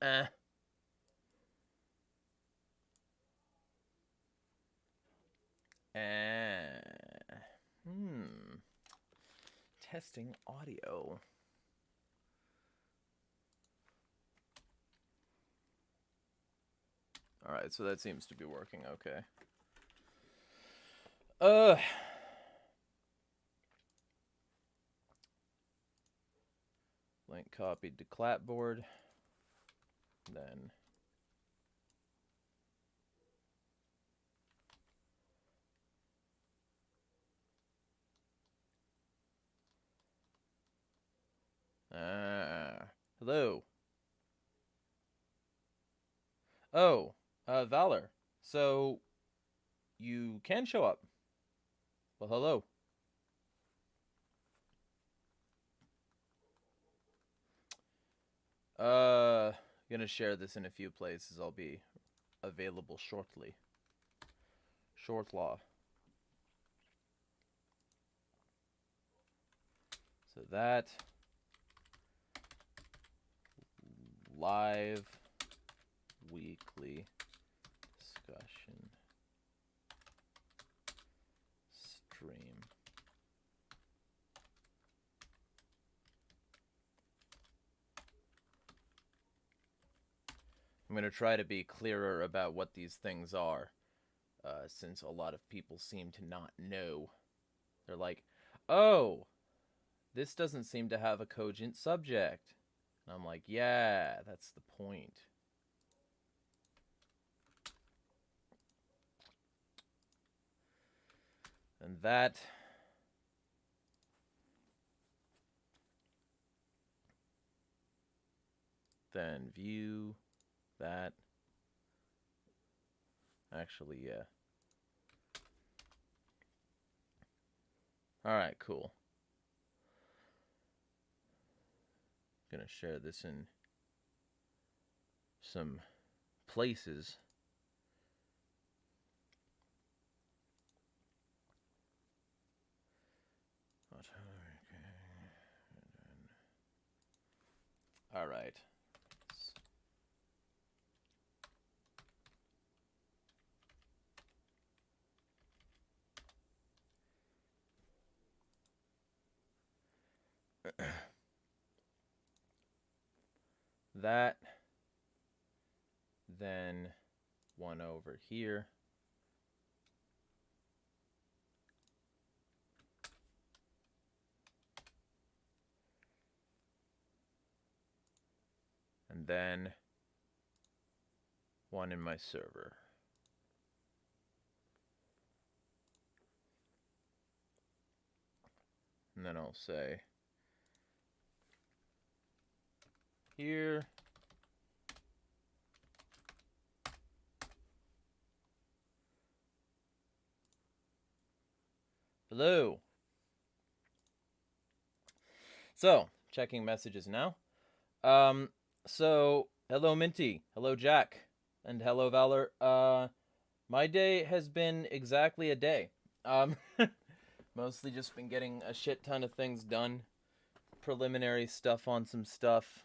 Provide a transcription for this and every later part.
Eh. Eh. Testing audio. Alright, so that seems to be working okay. Link copied to clapboard. Then hello. Oh, Valor. So you can show up. Well, hello. Gonna share this in a few places. I'll be available shortly. Short law. So that live weekly discussion stream. I'm going to try to be clearer about what these things are, since a lot of people seem to not know. They're like, oh, this doesn't seem to have a cogent subject. And I'm like, yeah, that's the point. And that then view that. Actually, yeah. Alright, cool. Gonna share this in some places. Alright. That, then one over here. And then one in my server. And then I'll say here. Hello. So, checking messages now. So, hello Minty, hello Jack, and hello Valor. My day has been exactly a day. Mostly just been getting a shit ton of things done. Preliminary stuff on some stuff.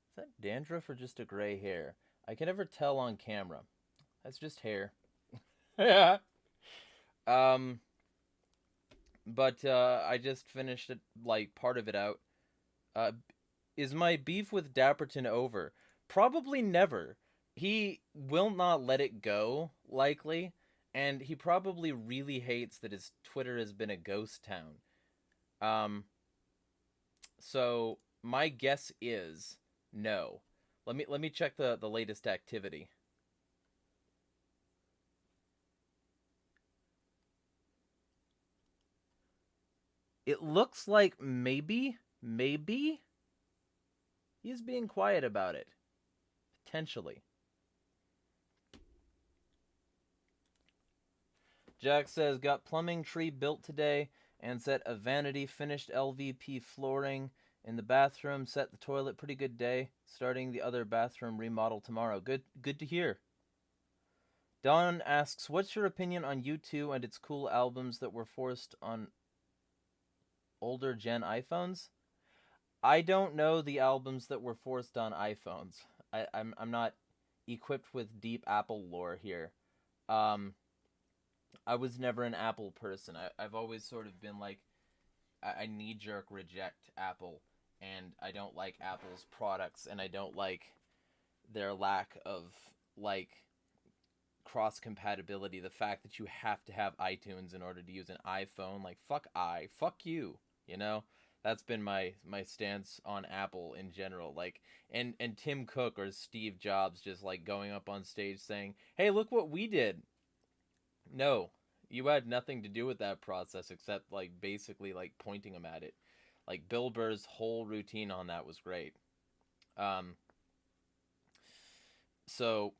Is that dandruff or just a gray hair? I can never tell on camera. That's just hair. Yeah. But I just finished it, like, part of it out. Is my beef with Dapperton over? Probably never. He will not let it go, likely, and he probably really hates that his Twitter has been a ghost town. So my guess is no. Let me check the latest activity. It looks like maybe he's being quiet about it. Potentially. Jack says, got plumbing tree built today and set a vanity, finished LVP flooring in the bathroom, set the toilet, pretty good day. Starting the other bathroom remodel tomorrow. Good to hear. Don asks, what's your opinion on U2 and its cool albums that were forced on older gen iPhones? I don't know the albums that were forced on iPhones. I'm not equipped with deep Apple lore here. Um, I was never an Apple person. I've always sort of been like, I knee jerk reject Apple, and I don't like Apple's products, and I don't like their lack of like cross compatibility. The fact that you have to have iTunes in order to use an iPhone, like fuck you, you know. That's been my stance on Apple in general. Like, and Tim Cook or Steve Jobs just like going up on stage saying, "Hey, look what we did." No, you had nothing to do with that process except like basically like pointing them at it. Like Bill Burr's whole routine on that was great. Um,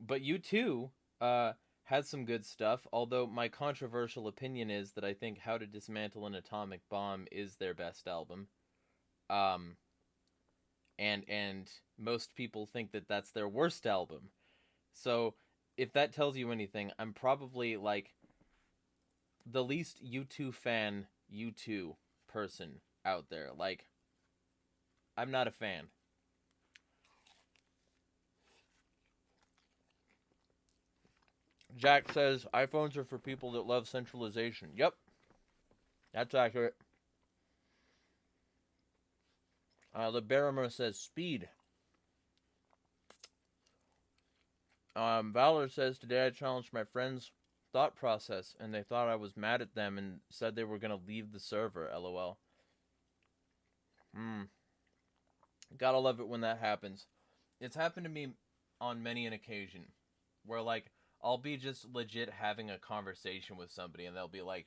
but you too has some good stuff. Although my controversial opinion is that I think How to Dismantle an Atomic Bomb is their best album. Um, and most people think that that's their worst album. So if that tells you anything, I'm probably like the least U2 fan U2 person out there. Like, I'm not a fan. Jack says iPhones are for people that love centralization. Yep, that's accurate. The Barimer says speed. Valor says today I challenged my friends' thought process and they thought I was mad at them and said they were gonna leave the server. LOL. Gotta love it when that happens. It's happened to me on many an occasion where like I'll be just legit having a conversation with somebody and they'll be like,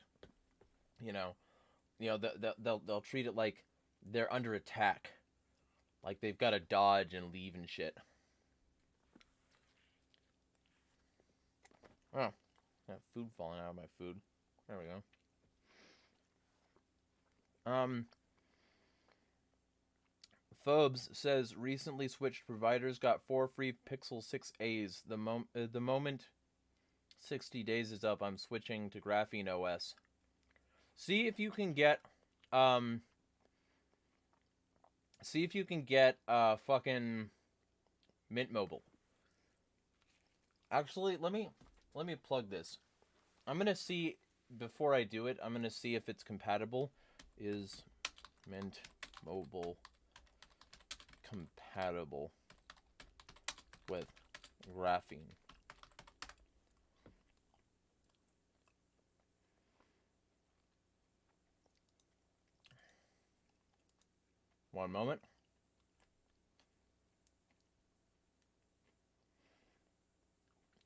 you know, they'll treat it like they're under attack, like they've got to dodge and leave and shit. Oh, got food falling out of my food. There we go. Phobes says recently switched providers, got 4 free Pixel 6As. The moment 60 days is up, I'm switching to Graphene OS. See if you can get fucking Mint Mobile. Actually, let me plug this. I'm going to see before I do it. I'm going to see if it's compatible. Is Mint Mobile compatible with Graphene? One moment.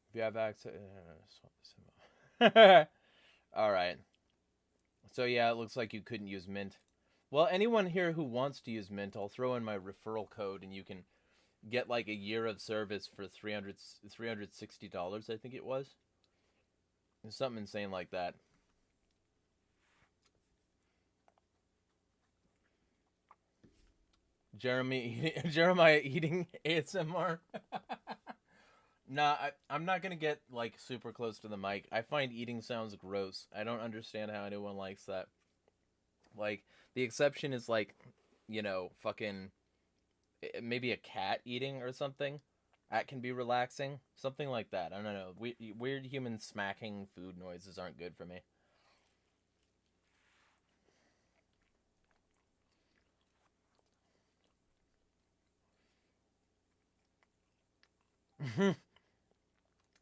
If you have access, all right. So yeah, it looks like you couldn't use Mint. Well, anyone here who wants to use Mint, I'll throw in my referral code, and you can get like a year of service for $360. I think it was. Something insane like that. Jeremiah eating ASMR. Nah, I'm not gonna get like super close to the mic. I find eating sounds gross. I don't understand how anyone likes that. Like the exception is like, fucking maybe a cat eating or something. That can be relaxing. Something like that. I don't know. Weird human smacking food noises aren't good for me.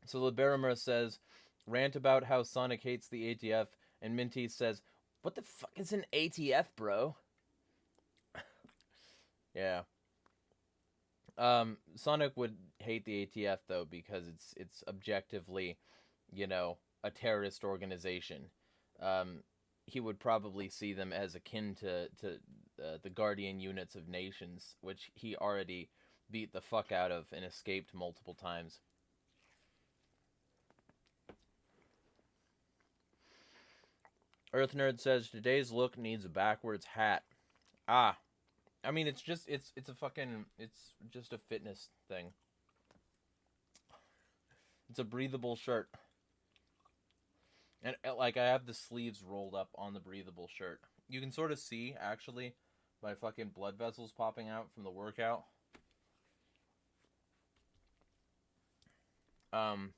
So Liberimer says, rant about how Sonic hates the ATF, and Minty says, what the fuck is an ATF, bro? Yeah. Sonic would hate the ATF though because it's objectively, a terrorist organization. He would probably see them as akin to the guardian units of nations, which he already beat the fuck out of and escaped multiple times. Earth Nerd says today's look needs a backwards hat. Ah, I mean it's just it's just a fitness thing. It's a breathable shirt. And like I have the sleeves rolled up on the breathable shirt. You can sort of see actually My fucking blood vessels popping out from the workout. I'm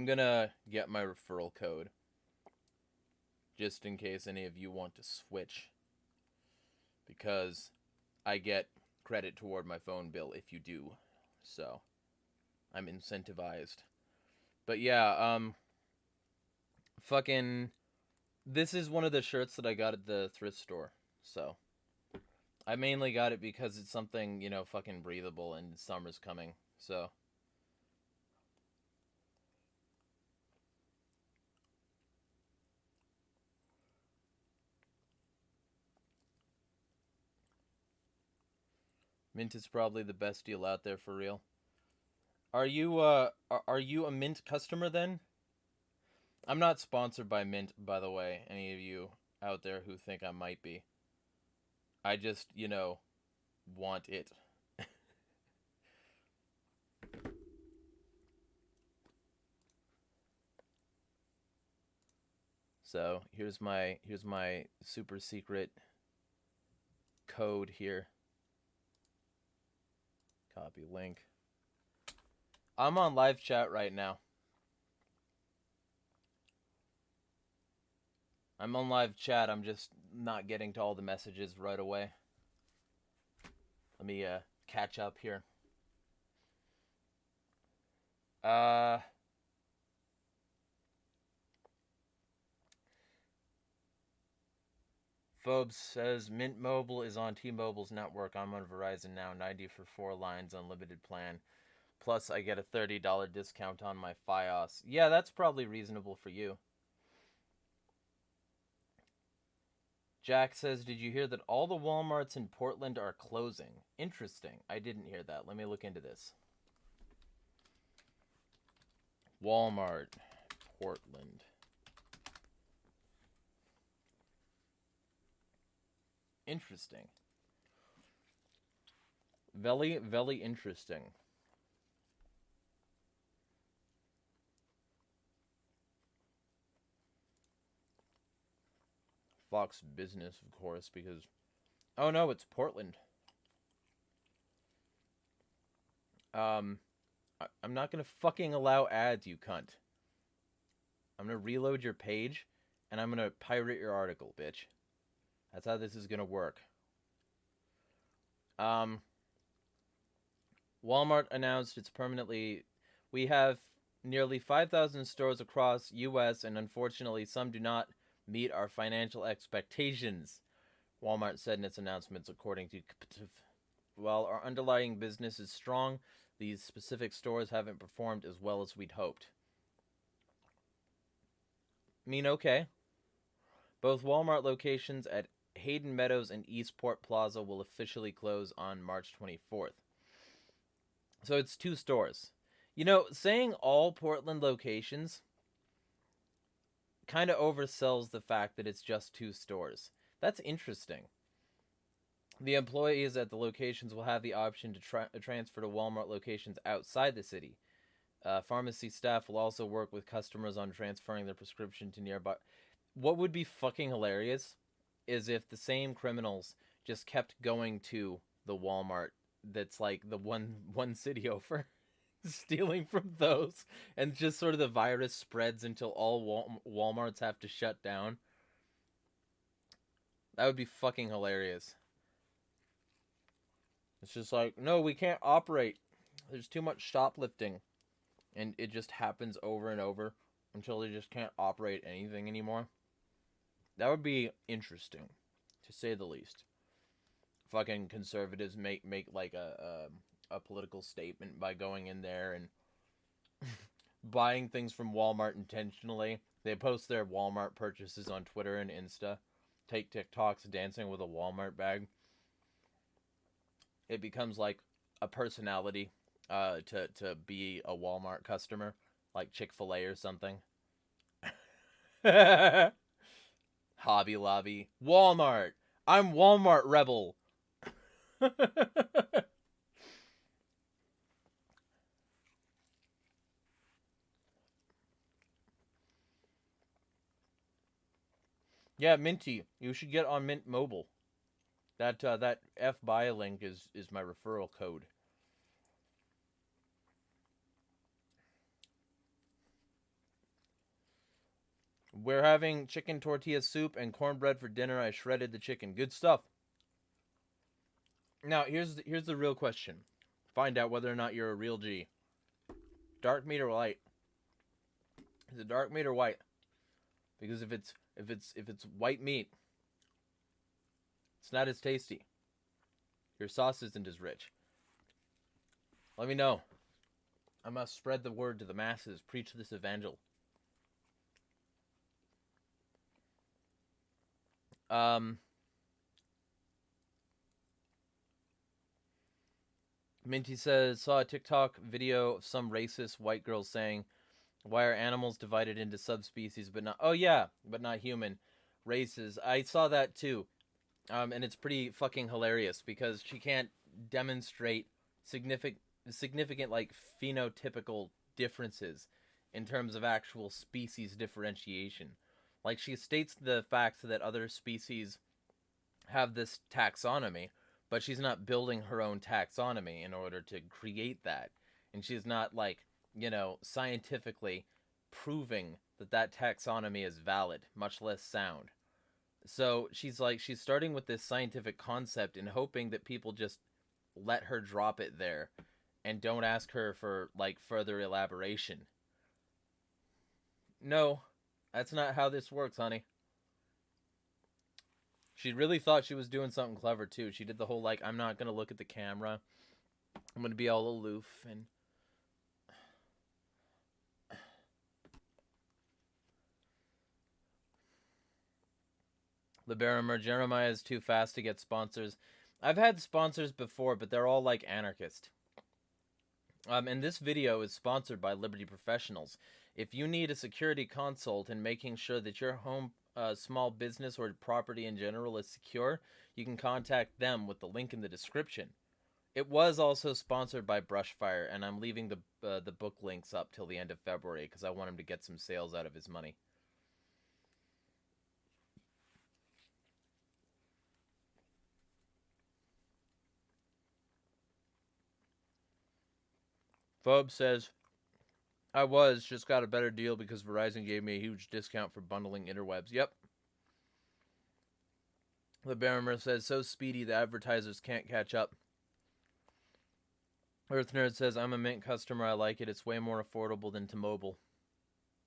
gonna get my referral code, just in case any of you want to switch, because I get credit toward my phone bill if you do, so I'm incentivized. But yeah, fucking, this is one of the shirts that I got at the thrift store, so I mainly got it because it's something, you know, fucking breathable, and summer's coming, so. Mint is probably the best deal out there for real. Are you a Mint customer then? I'm not sponsored by Mint, by the way, any of you out there who think I might be. I just, you know, want it. So, here's my super secret code here. Copy link. I'm on live chat right now. I'm on live chat. I'm just not getting to all the messages right away. Let me catch up here. Phobes says Mint Mobile is on T-Mobile's network. I'm on Verizon now. 90 for 4 lines, unlimited plan. Plus, I get a $30 discount on my Fios. Yeah, that's probably reasonable for you. Jack says, did you hear that all the Walmarts in Portland are closing? Interesting. I didn't hear that. Let me look into this. Walmart, Portland. Interesting. Very, very interesting. Fox Business, of course, because... Oh no, it's Portland. I'm not gonna fucking allow ads, you cunt. I'm gonna reload your page, and I'm gonna pirate your article, bitch. That's how this is gonna work. Walmart announced it's permanently... We have nearly 5,000 stores across U.S., and unfortunately some do not meet our financial expectations, Walmart said in its announcements, according to... While our underlying business is strong, these specific stores haven't performed as well as we'd hoped. I mean, okay. Both Walmart locations at Hayden Meadows and Eastport Plaza will officially close on March 24th. So it's 2 stores. You know, saying all Portland locations kind of oversells the fact that it's just 2 stores. That's interesting. The employees at the locations will have the option to transfer to Walmart locations outside the city. Pharmacy staff will also work with customers on transferring their prescription to nearby... What would be fucking hilarious is if the same criminals just kept going to the Walmart that's like the one city over, stealing from those, and just sort of the virus spreads until all Walmarts have to shut down. That would be fucking hilarious. It's just like, no, we can't operate. There's too much shoplifting. And it just happens over and over until they just can't operate anything anymore. That would be interesting, to say the least. Fucking conservatives make like a political statement by going in there and buying things from Walmart intentionally. They post their Walmart purchases on Twitter and Insta. Take TikToks dancing with a Walmart bag. It becomes like a personality to be a Walmart customer, like Chick-fil-A or something. Hobby Lobby. Walmart. I'm Walmart Rebel. Yeah, Minty, you should get on Mint Mobile. That FBuy link is my referral code. We're having chicken tortilla soup and cornbread for dinner. I shredded the chicken. Good stuff. Now, here's the real question. Find out whether or not you're a real G. Dark meat or light? Is it dark meat or white? Because if it's white meat, it's not as tasty. Your sauce isn't as rich. Let me know. I must spread the word to the masses. Preach this evangel. Minty says, saw a TikTok video of some racist white girl saying, why are animals divided into subspecies but not... Oh, yeah, but not human races. I saw that, too. And it's pretty fucking hilarious because she can't demonstrate significant, like, phenotypical differences in terms of actual species differentiation. Like, she states the fact that other species have this taxonomy, but she's not building her own taxonomy in order to create that. And she's not, like, scientifically proving that taxonomy is valid, much less sound. So she's starting with this scientific concept and hoping that people just let her drop it there and don't ask her for, like, further elaboration. No, that's not how this works, honey. She really thought she was doing something clever, too. She did the whole, like, I'm not going to look at the camera. I'm going to be all aloof and... Liberimer, Jeremiah is too fast to get sponsors. I've had sponsors before, but they're all, like, anarchist. And this video is sponsored by Liberty Professionals. If you need a security consult in making sure that your home, small business, or property in general is secure, you can contact them with the link in the description. It was also sponsored by BRUSHFIRE, and I'm leaving the book links up till the end of February because I want him to get some sales out of his money. Phobe says, I just got a better deal because Verizon gave me a huge discount for bundling interwebs. Yep. The Barimer says, so speedy the advertisers can't catch up. Earth Nerd says, I'm a Mint customer. I like it. It's way more affordable than T-Mobile.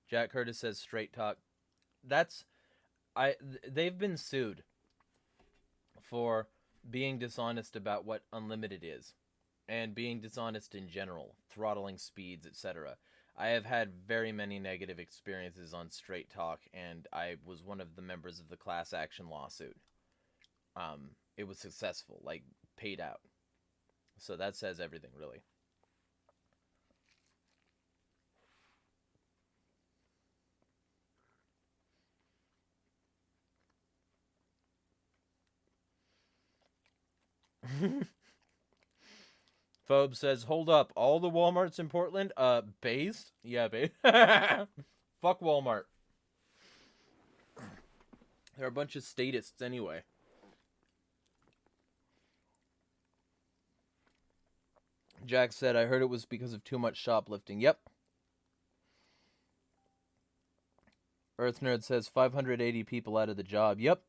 Jack Curtis says, straight talk. They've been sued for being dishonest about what unlimited is. And being dishonest in general, throttling speeds, etc. I have had very many negative experiences on Straight Talk, and I was one of the members of the class action lawsuit. It was successful, like, paid out. So that says everything, really. Phobe says, hold up, all the Walmarts in Portland, based? Yeah, based. Fuck Walmart. They're a bunch of statists anyway. Jack said, I heard it was because of too much shoplifting. Yep. Earth Nerd says, 580 people out of the job. Yep.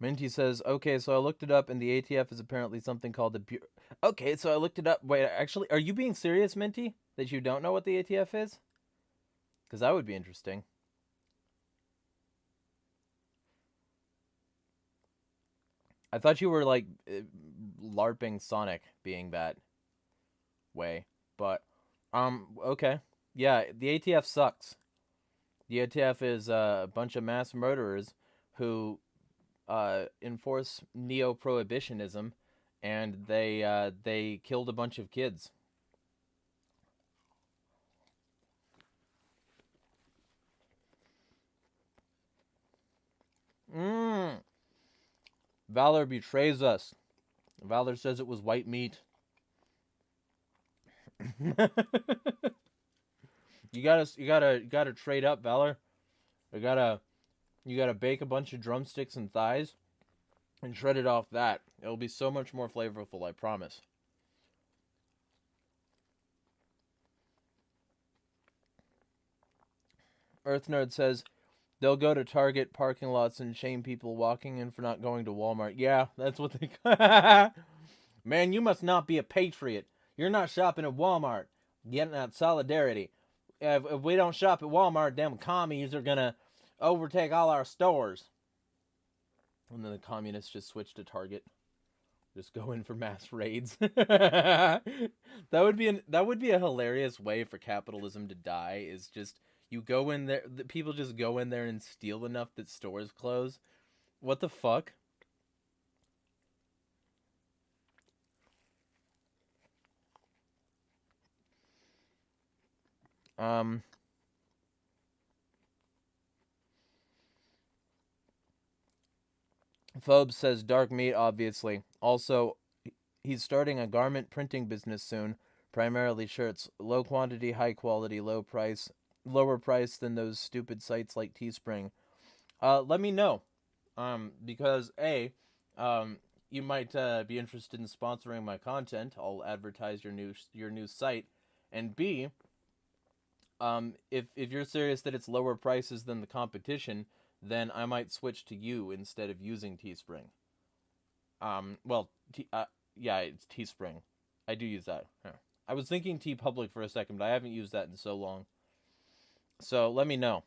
Minty says, okay, so I looked it up, and the ATF is apparently something called the Okay, so I looked it up. Wait, actually, are you being serious, Minty? That you don't know what the ATF is? Because that would be interesting. I thought you were, like, LARPing Sonic being that way. But, okay. Yeah, the ATF sucks. The ATF is a bunch of mass murderers who enforce neo-prohibitionism, and they killed a bunch of kids. Valor betrays us. Valor says it was white meat. You gotta trade up, Valor. You gotta bake a bunch of drumsticks and thighs and shred it off that. It'll be so much more flavorful, I promise. Earth Nerd says they'll go to Target parking lots and shame people walking in for not going to Walmart. Yeah, that's what they. Man, you must not be a patriot. You're not shopping at Walmart. Getting that solidarity. If we don't shop at Walmart, them commies are gonna overtake all our stores. And then the communists just switch to Target. Just go in for mass raids. that would be a hilarious way for capitalism to die. Is just you go in there, the people just go in there and steal enough that stores close. What the fuck? Phobes says dark meat, obviously. Also, he's starting a garment printing business soon. Primarily shirts. Low quantity, high quality, low price. Lower price than those stupid sites like Teespring. Let me know. Because A, you might be interested in sponsoring my content. I'll advertise your new site. And B, if you're serious that it's lower prices than the competition, then I might switch to you instead of using Teespring. Yeah, it's Teespring. I do use that. Yeah. I was thinking TeePublic for a second, but I haven't used that in so long. So let me know.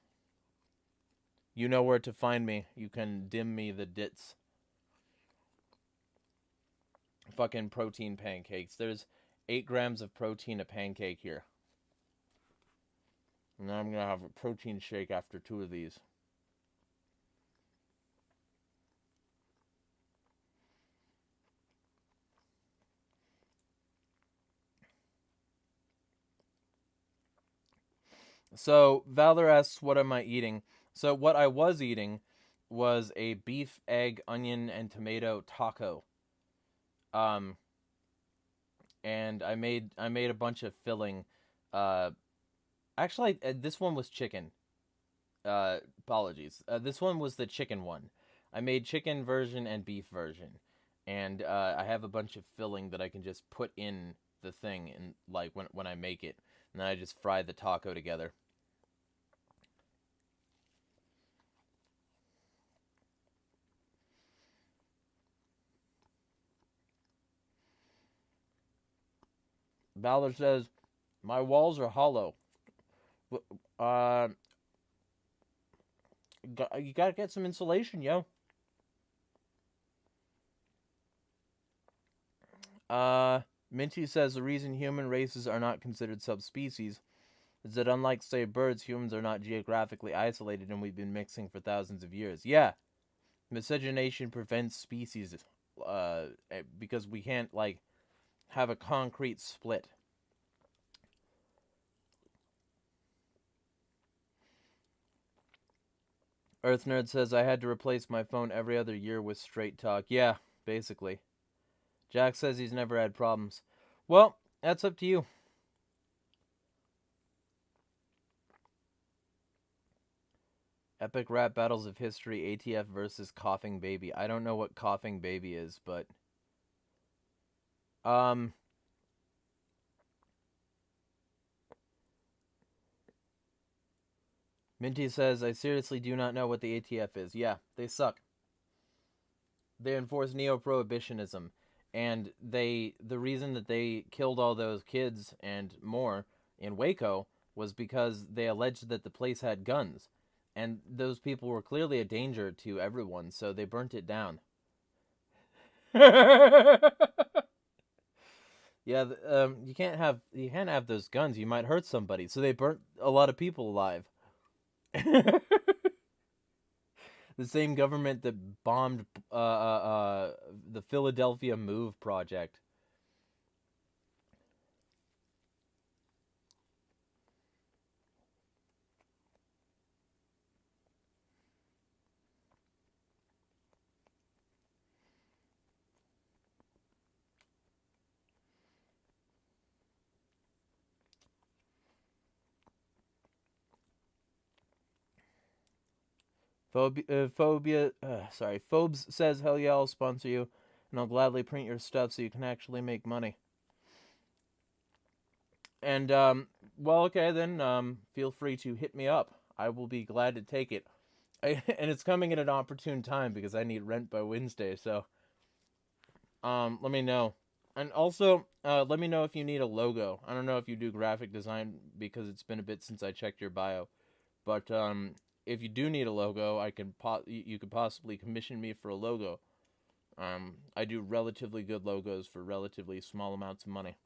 You know where to find me. You can dim me the dits. Fucking protein pancakes. There's 8 grams of protein a pancake here. And now I'm gonna have a protein shake after 2 of these. So, Valor asks, what am I eating? So, what I was eating was a beef, egg, onion, and tomato taco. And I made a bunch of filling. Actually, this one was chicken. Apologies. This one was the chicken one. I made chicken version and beef version. And I have a bunch of filling that I can just put in the thing and like when I make it. And then I just fry the taco together. Ballard says, my walls are hollow. You gotta get some insulation, yo. Minty says the reason human races are not considered subspecies is that unlike, say, birds, humans are not geographically isolated and we've been mixing for thousands of years. Yeah. Miscegenation prevents species, because we can't, like, have a concrete split. Earth Nerd says I had to replace my phone every other year with Straight Talk. Yeah, basically. Jack says he's never had problems. Well, that's up to you. Epic rap battles of history, ATF versus Coughing Baby. I don't know what Coughing Baby is, but Minty says, I seriously do not know what the ATF is. Yeah, they suck. They enforce neo-prohibitionism. And the reason that they killed all those kids and more in Waco was because they alleged that the place had guns. And those people were clearly a danger to everyone, so they burnt it down. Yeah, you can't have those guns. You might hurt somebody. So they burnt a lot of people alive. The same government that bombed the Philadelphia Move project. Phobes says, hell yeah, I'll sponsor you, and I'll gladly print your stuff so you can actually make money. And, well, okay, then, feel free to hit me up. I will be glad to take it. And it's coming at an opportune time because I need rent by Wednesday, so, let me know. And also, let me know if you need a logo. I don't know if you do graphic design because it's been a bit since I checked your bio. But, if you do need a logo, you could possibly commission me for a logo. I do relatively good logos for relatively small amounts of money.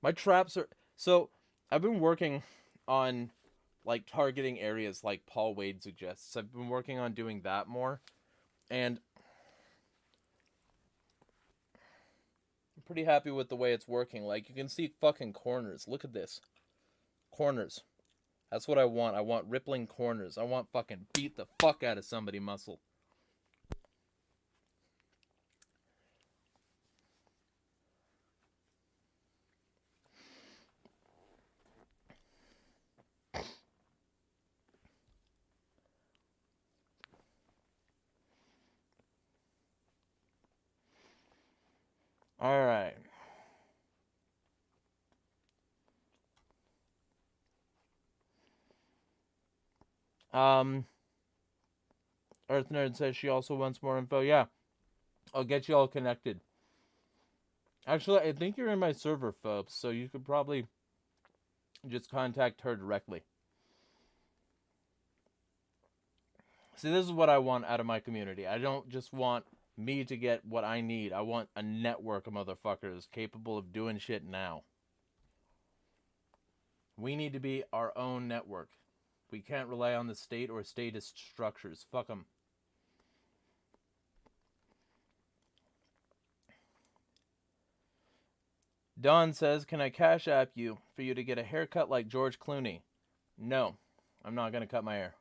My traps are... So, I've been working on, like, targeting areas like Paul Wade suggests. I've been working on doing that more. And I'm pretty happy with the way it's working. Like, you can see fucking corners. Look at this. Corners. That's what I want. I want rippling corners. I want fucking beat the fuck out of somebody muscle. Alright. Earth Nerd says she also wants more info. Yeah. I'll get you all connected. Actually, I think you're in my server, folks, so you could probably just contact her directly. See, this is what I want out of my community. I don't just want me to get what I need. I want a network of motherfuckers capable of doing shit now. We need to be our own network. We can't rely on the state or statist structures. Fuck them. Don says, can I cash app you for you to get a haircut like George Clooney? No, I'm not going to cut my hair.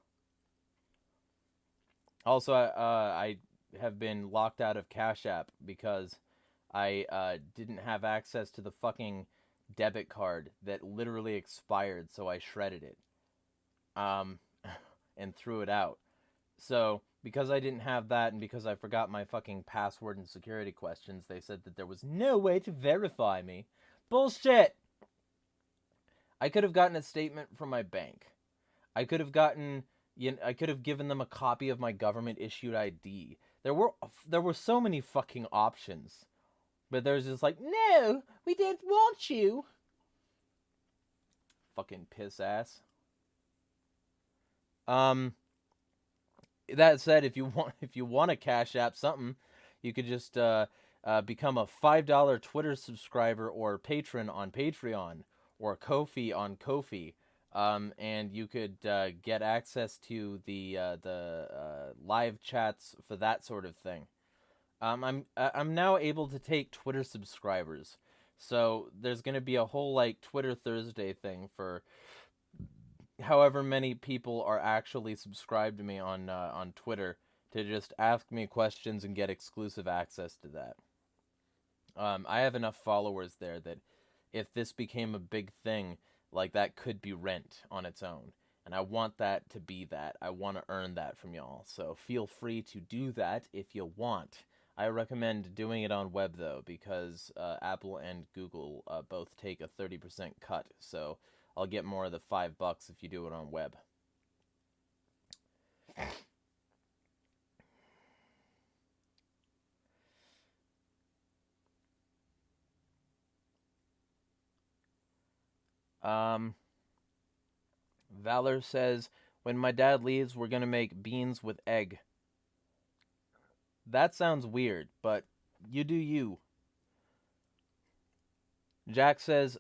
Also, I have been locked out of Cash App because I didn't have access to the fucking debit card that literally expired, so I shredded it. And threw it out. So, because I didn't have that and because I forgot my fucking password and security questions, they said that there was no way to verify me. Bullshit! I could have gotten a statement from my bank. I could have given them a copy of my government issued ID. There were so many fucking options. But there's just like, no, we don't want you. Fucking piss ass. That said, if you want to cash app something, you could just become a $5 Twitter subscriber or patron on Patreon or Ko-fi on Ko-fi. And you could get access to the live chats for that sort of thing. I'm now able to take Twitter subscribers, so there's gonna be a whole like Twitter Thursday thing for however many people are actually subscribed to me on Twitter to just ask me questions and get exclusive access to that. I have enough followers there that if this became a big thing, like that could be rent on its own. And I want that to be that. I want to earn that from y'all. So feel free to do that if you want. I recommend doing it on web though, because Apple and Google both take a 30% cut. So I'll get more of the $5 if you do it on web. Valor says, when my dad leaves, we're gonna make beans with egg. That sounds weird, but you do you. Jack says,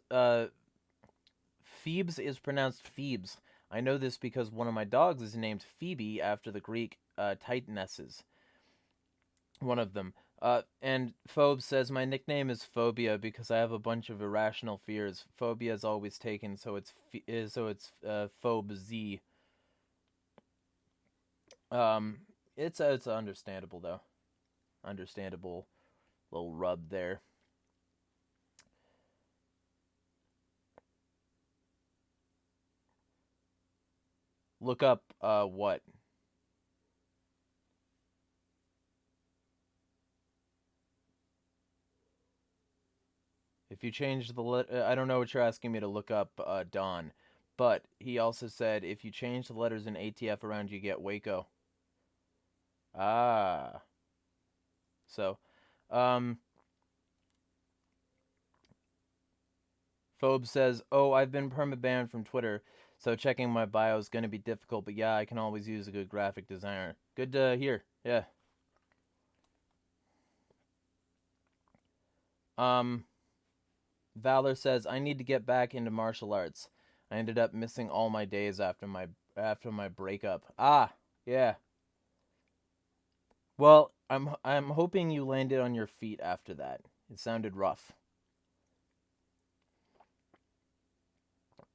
Phoebes is pronounced Phoebes. I know this because one of my dogs is named Phoebe after the Greek Titanesses. One of them. And Phobes says, my nickname is Phobia because I have a bunch of irrational fears. Phobia is always taken, so it's Phobe Z. It's understandable though. Understandable little rub there. Look up, what? If you change the I don't know what you're asking me to look up, Don. But he also said if you change the letters in ATF around, you get Waco. Ah. So, um, Phobe says, "Oh, I've been permabanned from Twitter, so checking my bio is going to be difficult, but yeah, I can always use a good graphic designer." Good to hear. Yeah. Valor says, "I need to get back into martial arts. I ended up missing all my days after my breakup." Ah, yeah. Well, I'm hoping you landed on your feet after that. It sounded rough.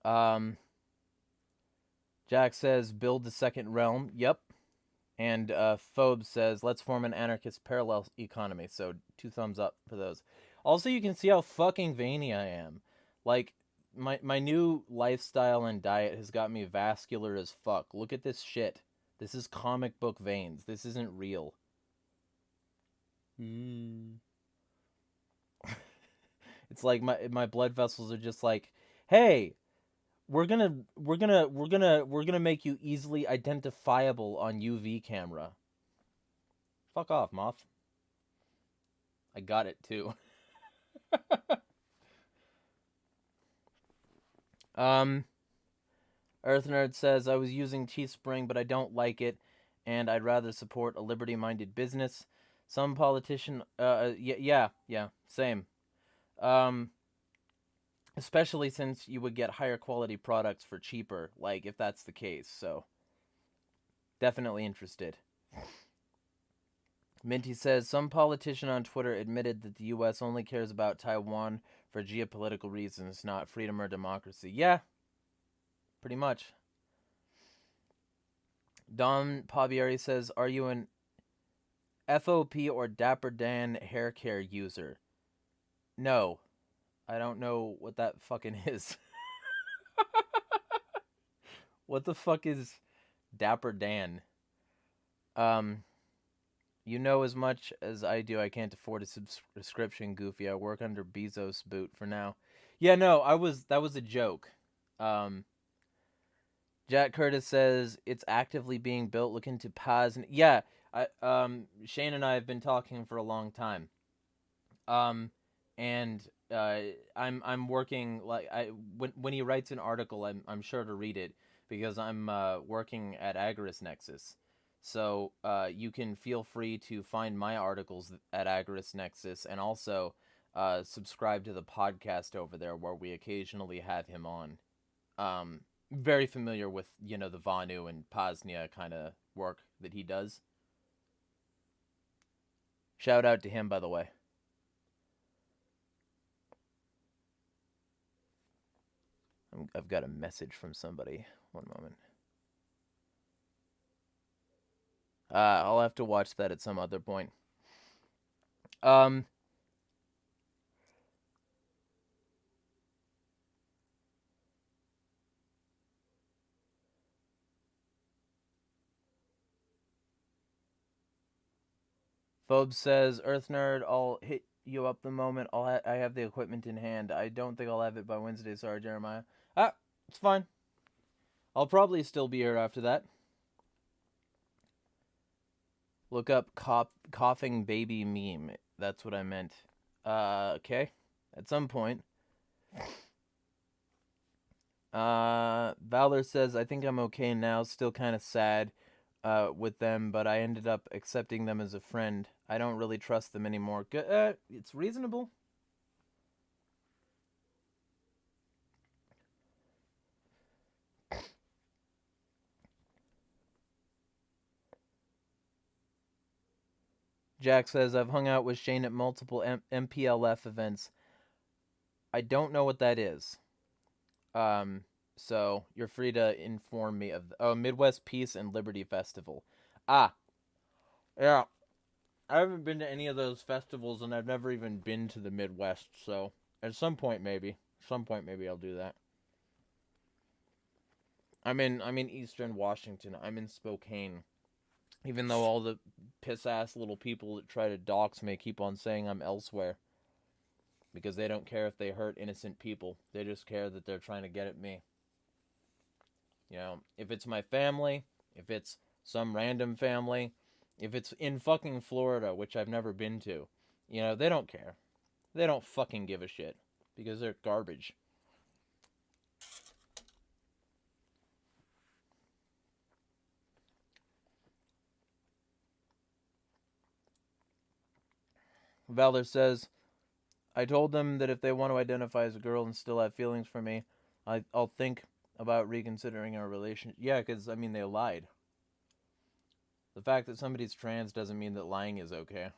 Um, Jack says, "Build the second realm." Yep. And Phobe says, "Let's form an anarchist parallel economy." So 2 thumbs up for those. Also, you can see how fucking veiny I am. Like, my new lifestyle and diet has got me vascular as fuck. Look at this shit. This is comic book veins. This isn't real. It's like my blood vessels are just like, "Hey, we're gonna make you easily identifiable on UV camera." Fuck off, moth. I got it too. Earth Nerd says, "I was using Teespring, but I don't like it, and I'd rather support a liberty-minded business. Some politician, yeah, same. Um, especially since you would get higher quality products for cheaper, like if that's the case. So, definitely interested." Minty says, "Some politician on Twitter admitted that the U.S. only cares about Taiwan for geopolitical reasons, not freedom or democracy." Yeah, pretty much. Don Pavieri says, "Are you an FOP or Dapper Dan hair care user?" No. I don't know what that fucking is. What the fuck is Dapper Dan? Um, you know as much as I do. I can't afford a subscription, Goofy. I work under Bezos boot for now. Yeah, no, that was a joke. Um, Jack Curtis says it's actively being built. Look into Paz. Yeah, Shane and I have been talking for a long time. Um, and I'm working like when he writes an article, I'm sure to read it because I'm working at AgoristNexus. So you can feel free to find my articles at AgoristNexus and also subscribe to the podcast over there where we occasionally have him on. Very familiar with the Vanu and Pasnia kind of work that he does. Shout out to him, by the way. I've got a message from somebody. One moment. I'll have to watch that at some other point. Um, Phobe says, "Earth Nerd, I'll hit you up the moment I have the equipment in hand. I don't think I'll have it by Wednesday. Sorry, Jeremiah." Ah, it's fine. I'll probably still be here after that. Look up coughing baby meme. That's what I meant. Okay. At some point. Valor says, "I think I'm okay now. Still kind of sad with them, but I ended up accepting them as a friend. I don't really trust them anymore." It's reasonable. Jack says, "I've hung out with Shane at multiple MPLF events. I don't know what that is. So you're free to inform me of Midwest Peace and Liberty Festival." Ah, yeah. I haven't been to any of those festivals, and I've never even been to the Midwest. So at some point, maybe I'll do that. I'm in Eastern Washington. I'm in Spokane. Even though all the piss-ass little people that try to dox me keep on saying I'm elsewhere. Because they don't care if they hurt innocent people. They just care that they're trying to get at me. You know, if it's my family, if it's some random family, if it's in fucking Florida, which I've never been to, you know, they don't care. They don't fucking give a shit. Because they're garbage. Valor says, I told them that if they want to identify as a girl and still have feelings for me, I'll think about reconsidering our relationship. Yeah, because, I mean, they lied. The fact that somebody's trans doesn't mean that lying is okay.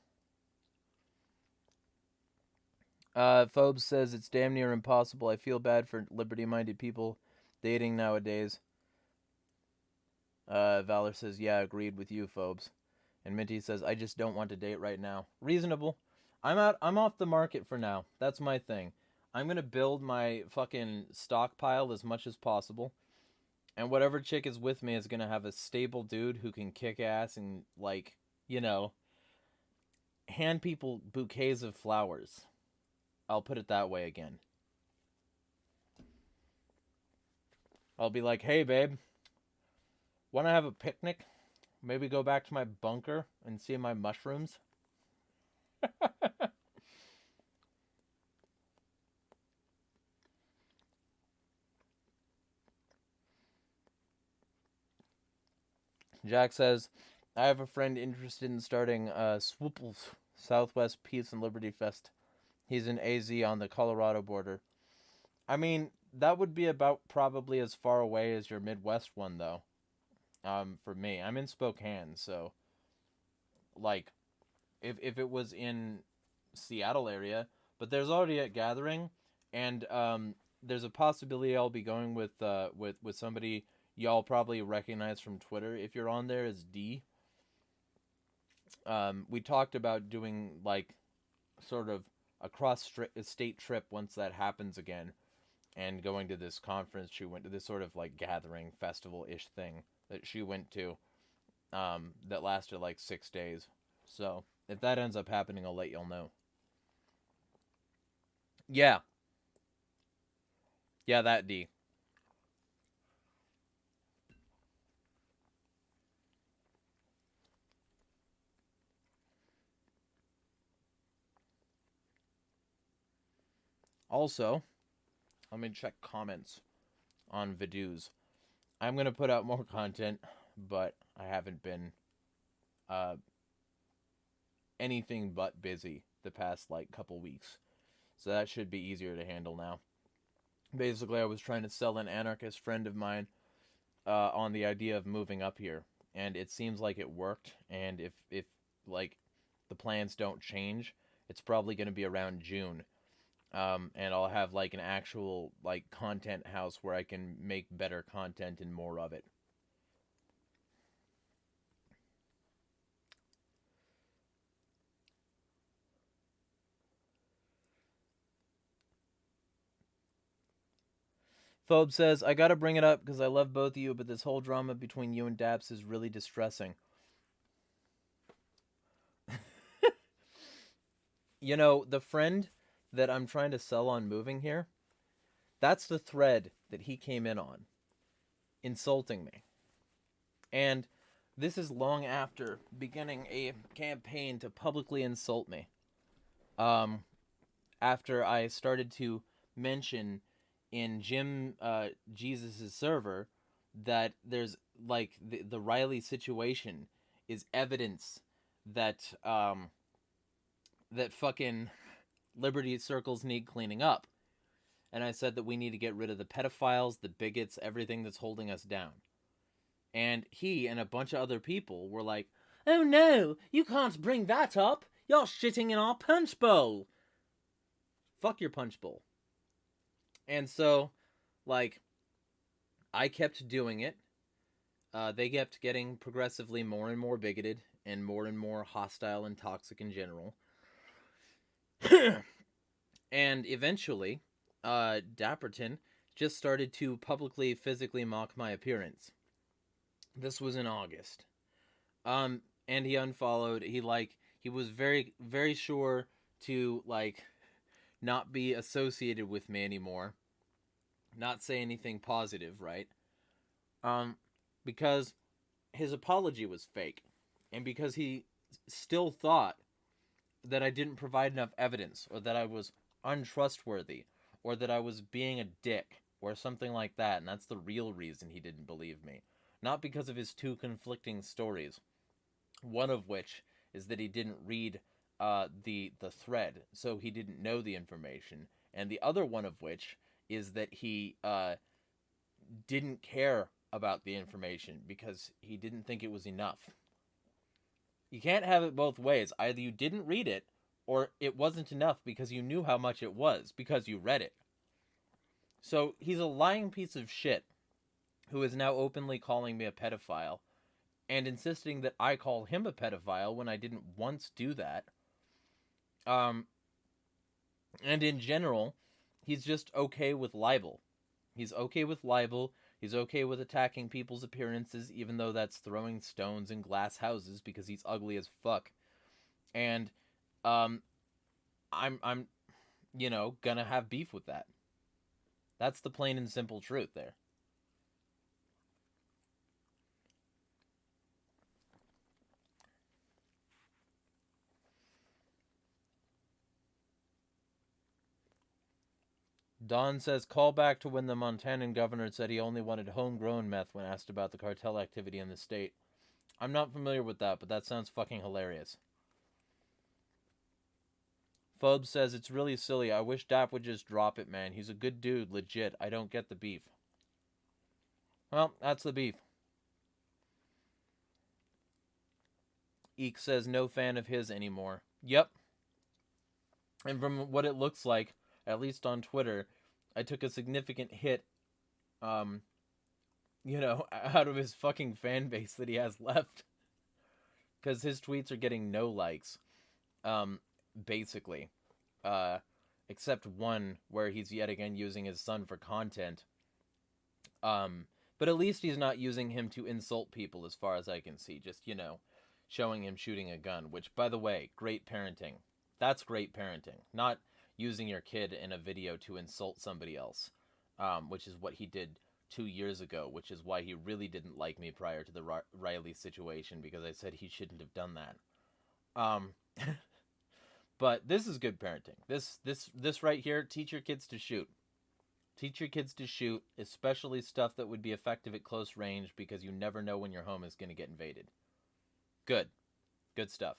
Phobes says, it's damn near impossible. I feel bad for liberty-minded people dating nowadays. Valor says, yeah, agreed with you, Phobes. And Minty says, I just don't want to date right now. Reasonable. I'm off the market for now. That's my thing. I'm gonna build my fucking stockpile as much as possible. And whatever chick is with me is gonna have a stable dude who can kick ass and, like, you know, hand people bouquets of flowers. I'll put it that way again. I'll be like, hey, babe, wanna have a picnic? Maybe go back to my bunker and see my mushrooms? Jack says, I have a friend interested in starting Swooples Southwest Peace and Liberty Fest. He's in AZ on the Colorado border. I mean, that would be about probably as far away as your Midwest one, though. For me, I'm in Spokane, so like, if it was in Seattle area, but there's already a gathering, and there's a possibility I'll be going with somebody y'all probably recognize from Twitter if you're on there is D. We talked about doing like sort of a cross-state trip once that happens again, and going to this conference she went to, this sort of like gathering festival-ish thing that she went to, that lasted like 6 days. So if that ends up happening, I'll let y'all know. Yeah, that D. Also, let me check comments on videos. I'm gonna put out more content, but I haven't been anything but busy the past like couple weeks, so that should be easier to handle now. Basically, I was trying to sell an anarchist friend of mine on the idea of moving up here, and it seems like it worked. And if like the plans don't change, it's probably going to be around June. And I'll have like an actual like content house where I can make better content and more of it. Phobe says, I gotta bring it up because I love both of you, but this whole drama between you and Daps is really distressing. You know, the friend that I'm trying to sell on moving here, that's the thread that he came in on, insulting me. And this is long after beginning a campaign to publicly insult me. After I started to mention in Jim Jesus' server that there's like the Riley situation is evidence that that fucking liberty circles need cleaning up. And I said that we need to get rid of the pedophiles, the bigots, everything that's holding us down. And he and a bunch of other people were like, oh no, you can't bring that up. You're shitting in our punch bowl. Fuck your punch bowl. And so, like, I kept doing it. They kept getting progressively more and more bigoted and more hostile and toxic in general. And eventually, Dapperton just started to publicly physically mock my appearance. This was in August. And he unfollowed. He was very, very sure to, like, not be associated with me anymore. Not say anything positive, right? Because his apology was fake. And because he still thought that I didn't provide enough evidence, or that I was untrustworthy, or that I was being a dick, or something like that. And that's the real reason he didn't believe me. Not because of his two conflicting stories. One of which is that he didn't read the thread, so he didn't know the information. And the other one of which is that he didn't care about the information because he didn't think it was enough. You can't have it both ways. Either you didn't read it, or it wasn't enough because you knew how much it was, because you read it. So he's a lying piece of shit who is now openly calling me a pedophile and insisting that I call him a pedophile when I didn't once do that. And in general, he's just okay with libel. He's okay with libel. He's okay with attacking people's appearances, even though that's throwing stones in glass houses because he's ugly as fuck. And I'm gonna have beef with that. That's the plain and simple truth there. Don says, call back to when the Montanan governor said he only wanted homegrown meth when asked about the cartel activity in the state. I'm not familiar with that, but that sounds fucking hilarious. Phobe says, it's really silly. I wish Dap would just drop it, man. He's a good dude, legit. I don't get the beef. Well, that's the beef. Eek says, no fan of his anymore. Yep. And from what it looks like, at least on Twitter, I took a significant hit, out of his fucking fan base that he has left. Because his tweets are getting no likes, basically. Except one where he's yet again using his son for content. But at least he's not using him to insult people as far as I can see. Just, showing him shooting a gun. Which, by the way, great parenting. That's great parenting. Not using your kid in a video to insult somebody else, which is what he did 2 years ago, which is why he really didn't like me prior to the Riley situation, because I said he shouldn't have done that. But this is good parenting. This right here, teach your kids to shoot. Teach your kids to shoot, especially stuff that would be effective at close range, because you never know when your home is going to get invaded. Good. Good stuff.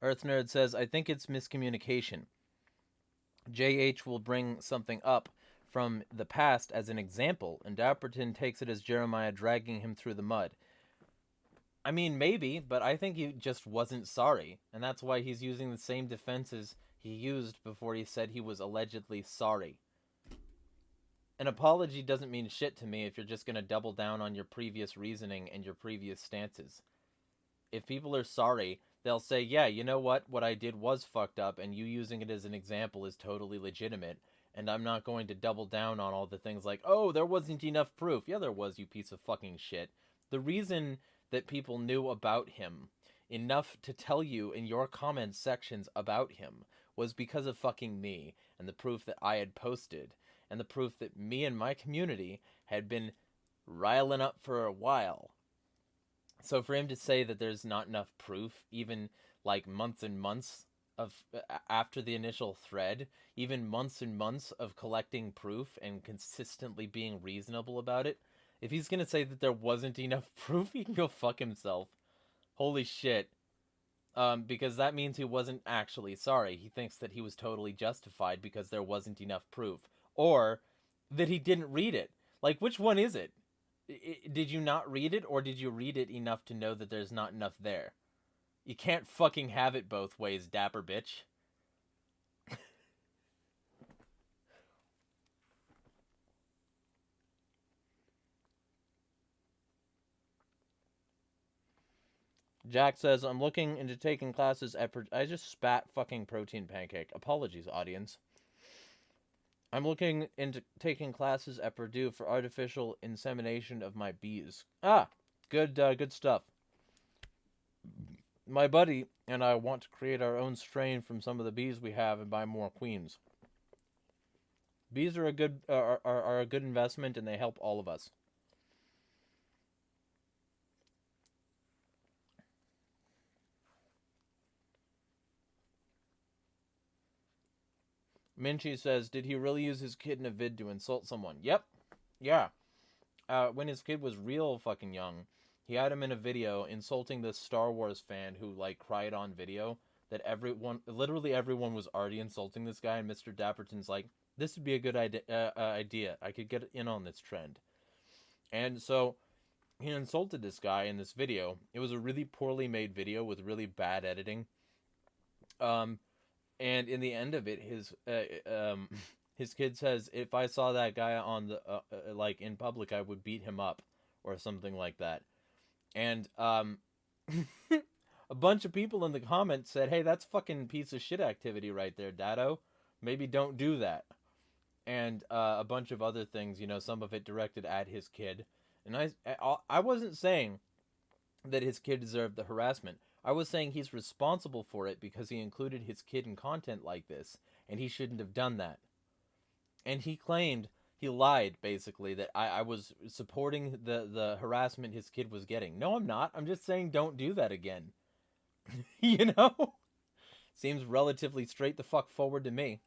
Earth Nerd says, I think it's miscommunication. JH will bring something up from the past as an example, and Dapperton takes it as Jeremiah dragging him through the mud. I mean, maybe, but I think he just wasn't sorry, and that's why he's using the same defenses he used before he said he was allegedly sorry. An apology doesn't mean shit to me if you're just going to double down on your previous reasoning and your previous stances. If people are sorry, they'll say, yeah, you know what I did was fucked up, and you using it as an example is totally legitimate, and I'm not going to double down on all the things like, oh, there wasn't enough proof. Yeah, there was, you piece of fucking shit. The reason that people knew about him enough to tell you in your comment sections about him was because of fucking me, and the proof that I had posted, and the proof that me and my community had been riling up for a while. So for him to say that there's not enough proof, even like months and months of after the initial thread, even months and months of collecting proof and consistently being reasonable about it, if he's gonna say that there wasn't enough proof, he can go fuck himself. Holy shit. Because that means he wasn't actually sorry. He thinks that he was totally justified because there wasn't enough proof. Or that he didn't read it. Like, which one is it? Did you not read it, or did you read it enough to know that there's not enough there? You can't fucking have it both ways, dapper bitch. Jack says, I'm looking into taking classes at... I just spat fucking protein pancake. Apologies, audience. I'm looking into taking classes at Purdue for artificial insemination of my bees. Ah, good stuff. My buddy and I want to create our own strain from some of the bees we have and buy more queens. Bees are a good are a good investment, and they help all of us. Minchie says, did he really use his kid in a vid to insult someone? Yep. Yeah. When his kid was real fucking young, he had him in a video insulting this Star Wars fan who, like, cried on video that literally everyone was already insulting this guy, and Mr. Dapperton's like, this would be a good idea. I could get in on this trend. And so he insulted this guy in this video. It was a really poorly made video with really bad editing. And in the end of it, his kid says, if I saw that guy on the like in public, I would beat him up or something like that. And a bunch of people in the comments said, hey, that's fucking piece of shit activity right there, Dado. Maybe don't do that. And a bunch of other things, you know, some of it directed at his kid. And I wasn't saying that his kid deserved the harassment. I was saying he's responsible for it because he included his kid in content like this, and he shouldn't have done that. And he claimed, he lied, basically, that I was supporting the harassment his kid was getting. No, I'm not. I'm just saying don't do that again. You know? Seems relatively straight the fuck forward to me.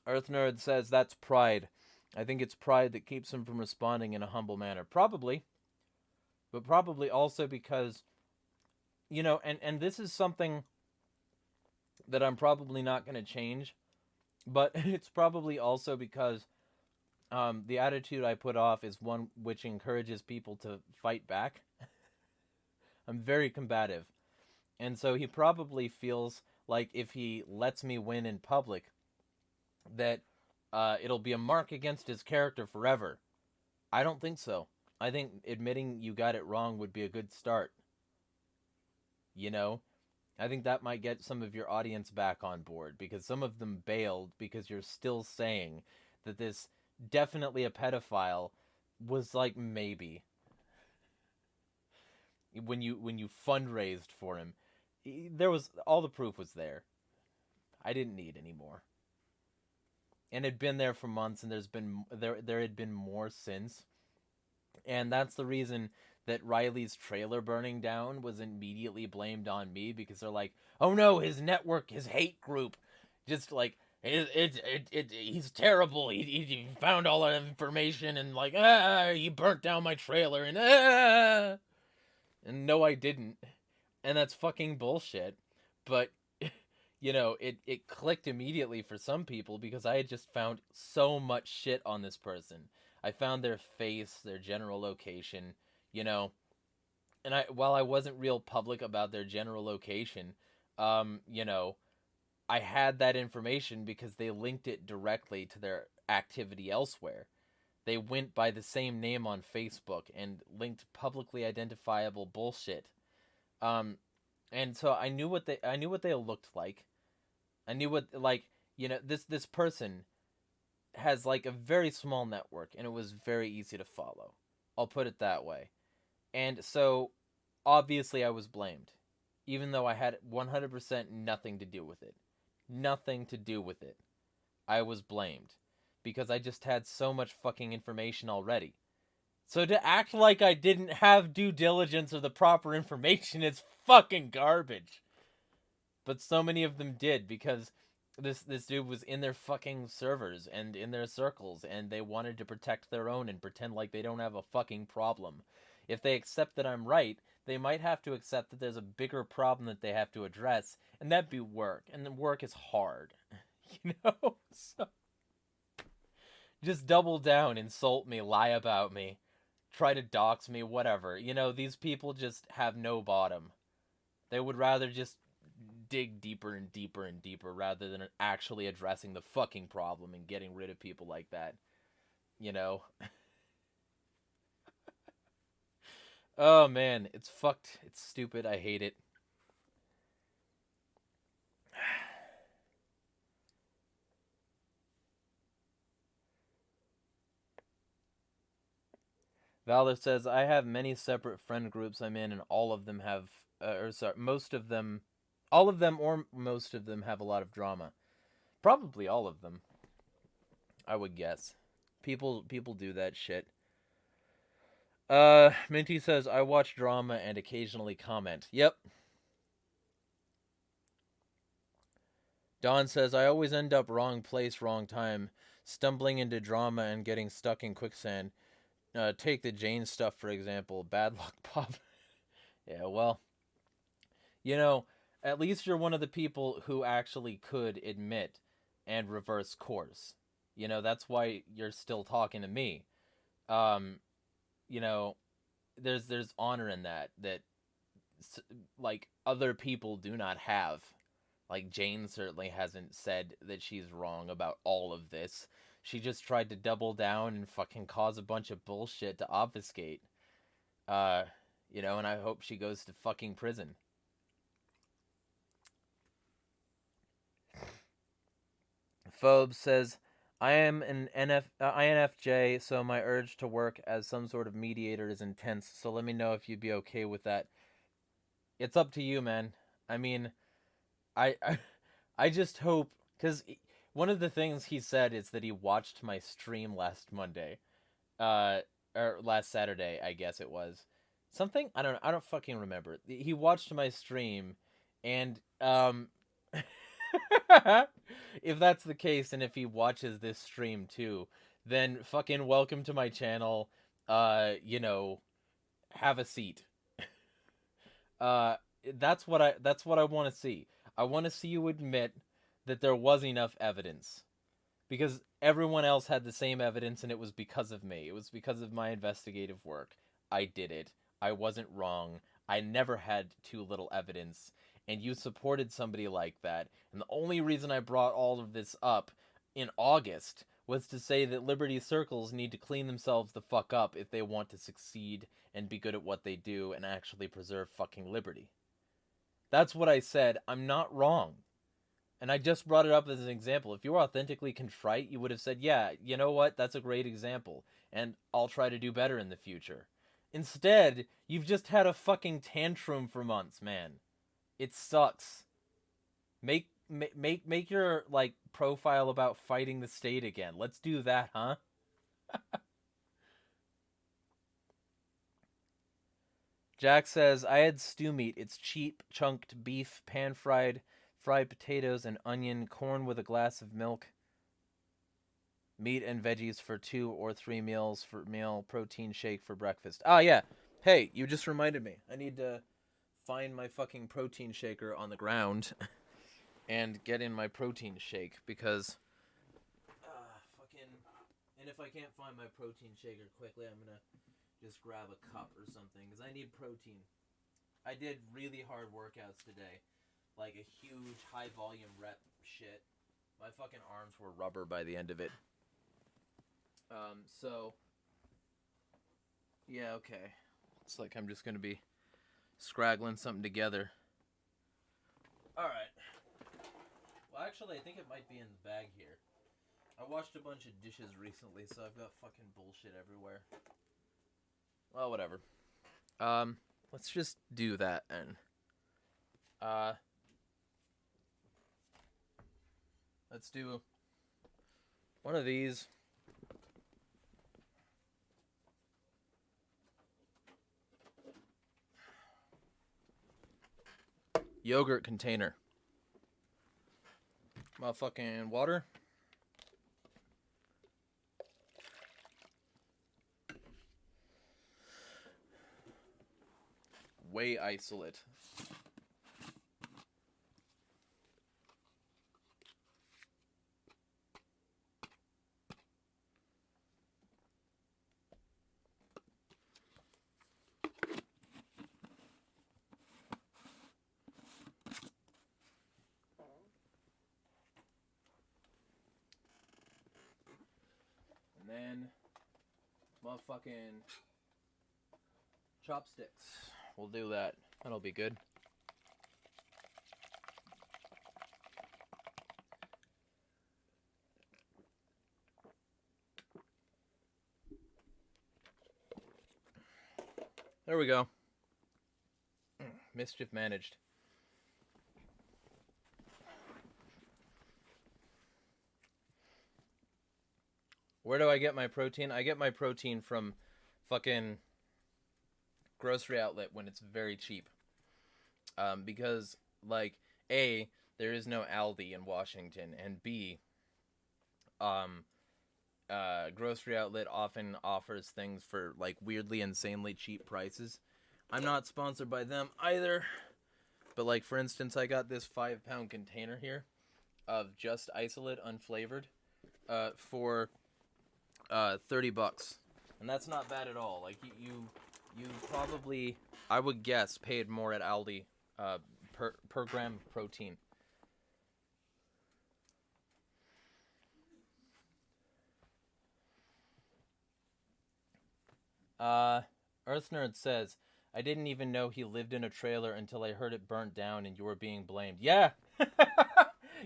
Earth Nerd says that's pride. I think it's pride that keeps him from responding in a humble manner. Probably. But probably also because, you know, and this is something that I'm probably not going to change. But it's probably also because the attitude I put off is one which encourages people to fight back. I'm very combative. And so he probably feels like if he lets me win in public, that it'll be a mark against his character forever. I don't think so. I think admitting you got it wrong would be a good start. You know? I think that might get some of your audience back on board, because some of them bailed because you're still saying that this definitely a pedophile was like maybe. When you fundraised for him, there was all the proof was there. I didn't need any more. And it had been there for months, and there had been more since. And that's the reason that Riley's trailer burning down was immediately blamed on me, because they're like, oh no, his network, his hate group, just like, he's terrible. He found all that information and like, he burnt down my trailer and and no, I didn't. And that's fucking bullshit. But you know, it clicked immediately for some people because I had just found so much shit on this person. I found their face, their general location, you know, and while I wasn't real public about their general location, you know, I had that information because they linked it directly to their activity elsewhere. They went by the same name on Facebook and linked publicly identifiable bullshit. And so I knew what they looked like. I knew what, like, you know, this person has like a very small network, and it was very easy to follow. I'll put it that way. And so obviously I was blamed, even though I had 100% nothing to do with it. Nothing to do with it. I was blamed because I just had so much fucking information already. So to act like I didn't have due diligence or the proper information is fucking garbage. But so many of them did, because this dude was in their fucking servers and in their circles, and they wanted to protect their own and pretend like they don't have a fucking problem. If they accept that I'm right, they might have to accept that there's a bigger problem that they have to address, and that'd be work. And the work is hard. You know? So just double down, insult me, lie about me, try to dox me, whatever. You know, these people just have no bottom. They would rather just dig deeper and deeper and deeper rather than actually addressing the fucking problem and getting rid of people like that. You know? Oh man, it's fucked. It's stupid. I hate it. Valor says, I have many separate friend groups I'm in, and all of them have, most of them, all of them or most of them have a lot of drama. Probably all of them, I would guess. People do that shit. Minty says, I watch drama and occasionally comment. Yep. Don says, I always end up wrong place, wrong time, stumbling into drama and getting stuck in quicksand. Take the Jane stuff, for example. Bad luck, Pop. Yeah, well, you know, at least you're one of the people who actually could admit and reverse course. You know, that's why you're still talking to me. You know, there's honor in that like other people do not have. Like Jane certainly hasn't said that she's wrong about all of this. She just tried to double down and fucking cause a bunch of bullshit to obfuscate. You know, and I hope she goes to fucking prison. Phobe says, I am an INFJ, so my urge to work as some sort of mediator is intense, so let me know if you'd be okay with that. It's up to you, man. I mean, I just hope, because one of the things he said is that he watched my stream last Monday, or last Saturday, I guess it was. Something? I don't fucking remember. He watched my stream, and, if that's the case, and if he watches this stream too, then fucking welcome to my channel. You know, have a seat. That's what I want to see. I want to see you admit that there was enough evidence. Because everyone else had the same evidence, and it was because of me. It was because of my investigative work. I did it. I wasn't wrong. I never had too little evidence. And you supported somebody like that. And the only reason I brought all of this up in August was to say that Liberty Circles need to clean themselves the fuck up if they want to succeed and be good at what they do and actually preserve fucking liberty. That's what I said. I'm not wrong. And I just brought it up as an example. If you were authentically contrite, you would have said, yeah, you know what? That's a great example. And I'll try to do better in the future. Instead, you've just had a fucking tantrum for months, man. It sucks. Make your, like, profile about fighting the state again. Let's do that, huh? Jack says, I had stew meat. It's cheap, chunked beef, pan-fried, fried potatoes and onion, corn with a glass of milk, meat and veggies for 2 or 3 meals for meal, protein shake for breakfast. Ah, yeah. Hey, you just reminded me. I need to find my fucking protein shaker on the ground and get in my protein shake because and if I can't find my protein shaker quickly, I'm gonna just grab a cup or something because I need protein. I did really hard workouts today. Like a huge high volume rep shit. My fucking arms were rubber by the end of it. So yeah, okay. It's like I'm just gonna be scraggling something together. Alright. Well, actually, I think it might be in the bag here. I washed a bunch of dishes recently, so I've got fucking bullshit everywhere. Well, whatever. Let's just do that, and let's do one of these. Yogurt container. Motherfucking water. Whey isolate. then motherfucking chopsticks. We'll do that. That'll be good. There we go. Mischief managed. Where do I get my protein? I get my protein from fucking grocery outlet when it's very cheap. Because, like, A, there is no Aldi in Washington, and B, grocery outlet often offers things for, like, weirdly, insanely cheap prices. I'm not sponsored by them either. But, like, for instance, I got this 5-pound container here of just isolate unflavored for $30. And that's not bad at all. Like, you probably, I would guess, paid more at Aldi per gram protein. Earth Nerd says, I didn't even know he lived in a trailer until I heard it burnt down and you were being blamed. Yeah.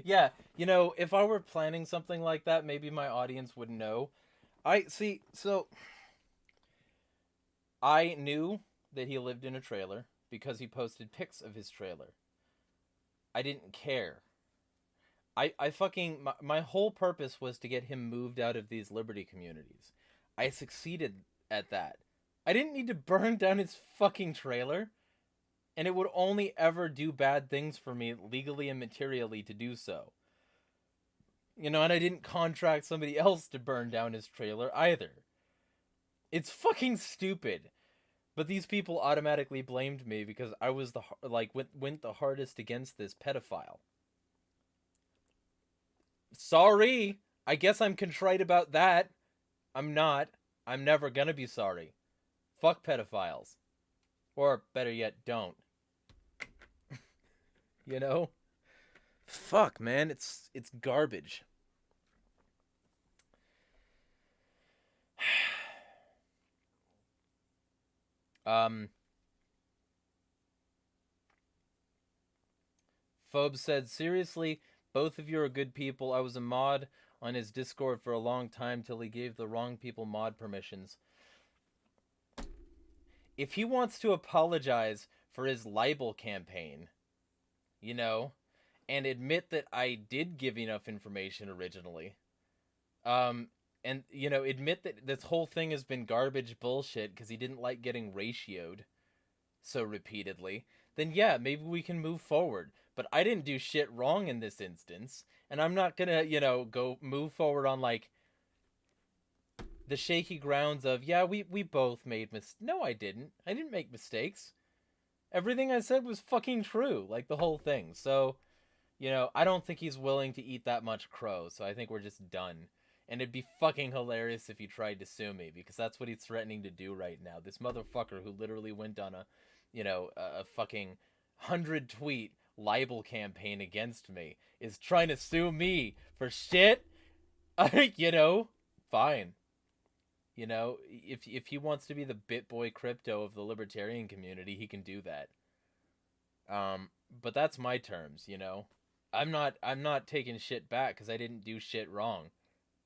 Yeah. You know, if I were planning something like that, maybe my audience would know. So I knew that he lived in a trailer because he posted pics of his trailer. I didn't care. My whole purpose was to get him moved out of these liberty communities. I succeeded at that. I didn't need to burn down his fucking trailer. And it would only ever do bad things for me legally and materially to do so. You know, and I didn't contract somebody else to burn down his trailer either. It's fucking stupid. But these people automatically blamed me because I was went the hardest against this pedophile. Sorry. I guess I'm contrite about that. I'm not. I'm never gonna be sorry. Fuck pedophiles. Or, better yet, don't. You know? Fuck, man. It's garbage. Phobe said, seriously, both of you are good people. I was a mod on his Discord for a long time till he gave the wrong people mod permissions. If he wants to apologize for his libel campaign, you know, and admit that I did give enough information originally, and, you know, admit that this whole thing has been garbage bullshit because he didn't like getting ratioed so repeatedly, then yeah, maybe we can move forward. But I didn't do shit wrong in this instance, and I'm not gonna, you know, go move forward on, like, the shaky grounds of, yeah, we both made mistakes. No, I didn't. I didn't make mistakes. Everything I said was fucking true, like the whole thing. So, you know, I don't think he's willing to eat that much crow, so I think we're just done. And it'd be fucking hilarious if he tried to sue me, because that's what he's threatening to do right now. This motherfucker who literally went on a, you know, a fucking 100-tweet libel campaign against me is trying to sue me for shit. You know, fine. You know, if he wants to be the BitBoy crypto of the libertarian community, he can do that. But that's my terms, you know. I'm not taking shit back because I didn't do shit wrong.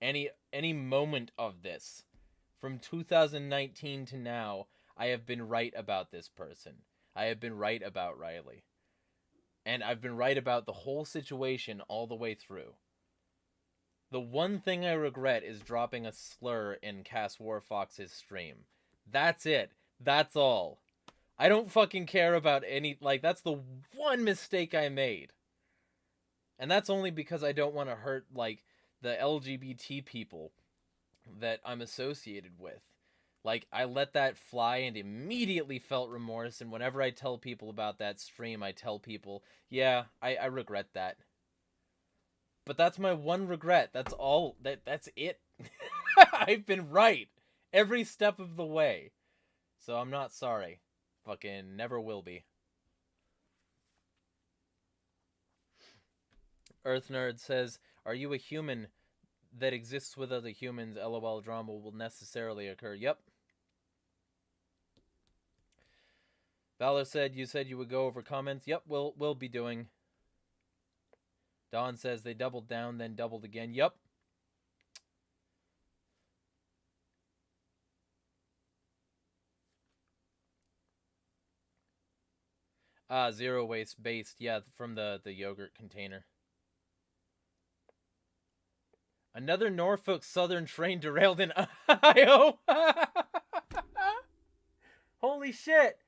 Any moment of this, from 2019 to now, I have been right about this person. I have been right about Riley. And I've been right about the whole situation all the way through. The one thing I regret is dropping a slur in Cass Warfox's stream. That's it. That's all. I don't fucking care about any, like, that's the one mistake I made. And that's only because I don't want to hurt, like, the LGBT people that I'm associated with. Like, I let that fly and immediately felt remorse, and whenever I tell people about that stream, I tell people, yeah, I regret that. But that's my one regret. That's all. That's it. I've been right every step of the way. So I'm not sorry. Fucking never will be. Earth Nerd says, are you a human that exists with other humans, LOL drama will necessarily occur. Yep. Valor said you would go over comments. Yep, we'll be doing. Don says they doubled down, then doubled again. Yep. Zero waste based. Yeah, from the yogurt container. Another Norfolk Southern train derailed in Ohio. Holy shit.